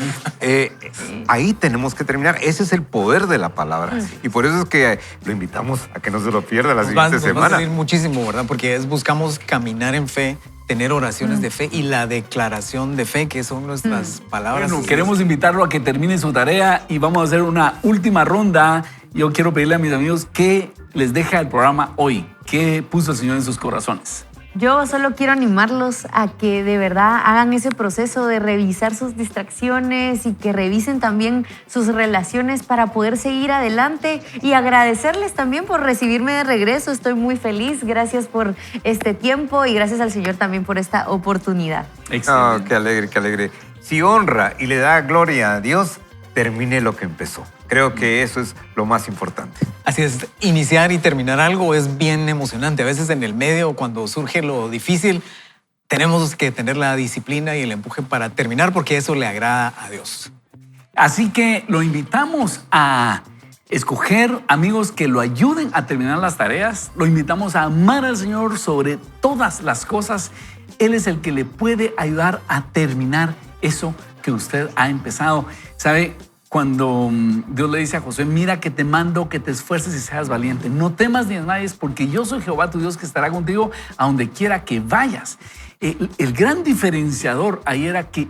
Ahí tenemos que terminar. Ese es el poder de la palabra. Y por eso es que lo invitamos a que no se lo pierda la Nos va siguiente a semana. servir muchísimo, ¿verdad? Porque buscamos caminar en fe, tener oraciones de fe y la declaración de fe, que son nuestras palabras. Bueno, queremos invitarlo a que termine su tarea y vamos a hacer una última ronda. Yo quiero pedirle a mis amigos que les deja el programa hoy. ¿Qué puso el Señor en sus corazones? Yo solo quiero animarlos a que de verdad hagan ese proceso de revisar sus distracciones y que revisen también sus relaciones para poder seguir adelante y agradecerles también por recibirme de regreso. Estoy muy feliz. Gracias por este tiempo y gracias al Señor también por esta oportunidad. Oh, qué alegre, qué alegre. Si honra y le da gloria a Dios, termine lo que empezó. Creo que eso es lo más importante. Así es, iniciar y terminar algo es bien emocionante. A veces en el medio, cuando surge lo difícil, tenemos que tener la disciplina y el empuje para terminar porque eso le agrada a Dios. Así que lo invitamos a escoger amigos que lo ayuden a terminar las tareas. Lo invitamos a amar al Señor sobre todas las cosas. Él es el que le puede ayudar a terminar eso que usted ha empezado. ¿Sabe? Cuando Dios le dice a Josué, mira que te mando que te esfuerces y seas valiente. No temas ni desmayes porque yo soy Jehová tu Dios que estará contigo a donde quiera que vayas. El gran diferenciador ahí era que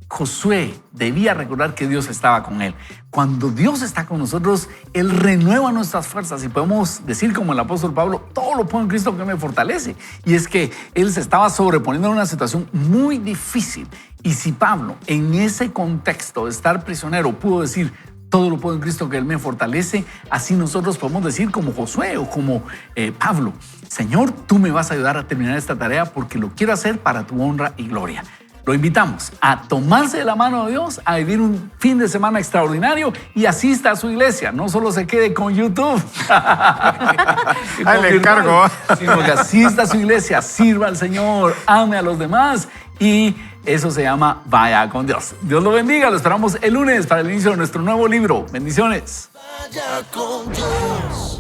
Josué debía recordar que Dios estaba con él. Cuando Dios está con nosotros, Él renueva nuestras fuerzas y podemos decir como el apóstol Pablo, todo lo puedo en Cristo que me fortalece. Y es que Él se estaba sobreponiendo a una situación muy difícil. Y si Pablo, en ese contexto de estar prisionero, pudo decir, todo lo puedo en Cristo que Él me fortalece, así nosotros podemos decir como Josué o como Pablo, Señor, tú me vas a ayudar a terminar esta tarea porque lo quiero hacer para tu honra y gloria. Lo invitamos a tomarse de la mano de Dios, a vivir un fin de semana extraordinario y asista a su iglesia. No solo se quede con YouTube. Ahí le encargo. Sino que asista a su iglesia, sirva al Señor, ame a los demás y eso se llama Vaya con Dios. Dios lo bendiga. Lo esperamos el lunes para el inicio de nuestro nuevo libro. Bendiciones. Vaya con Dios.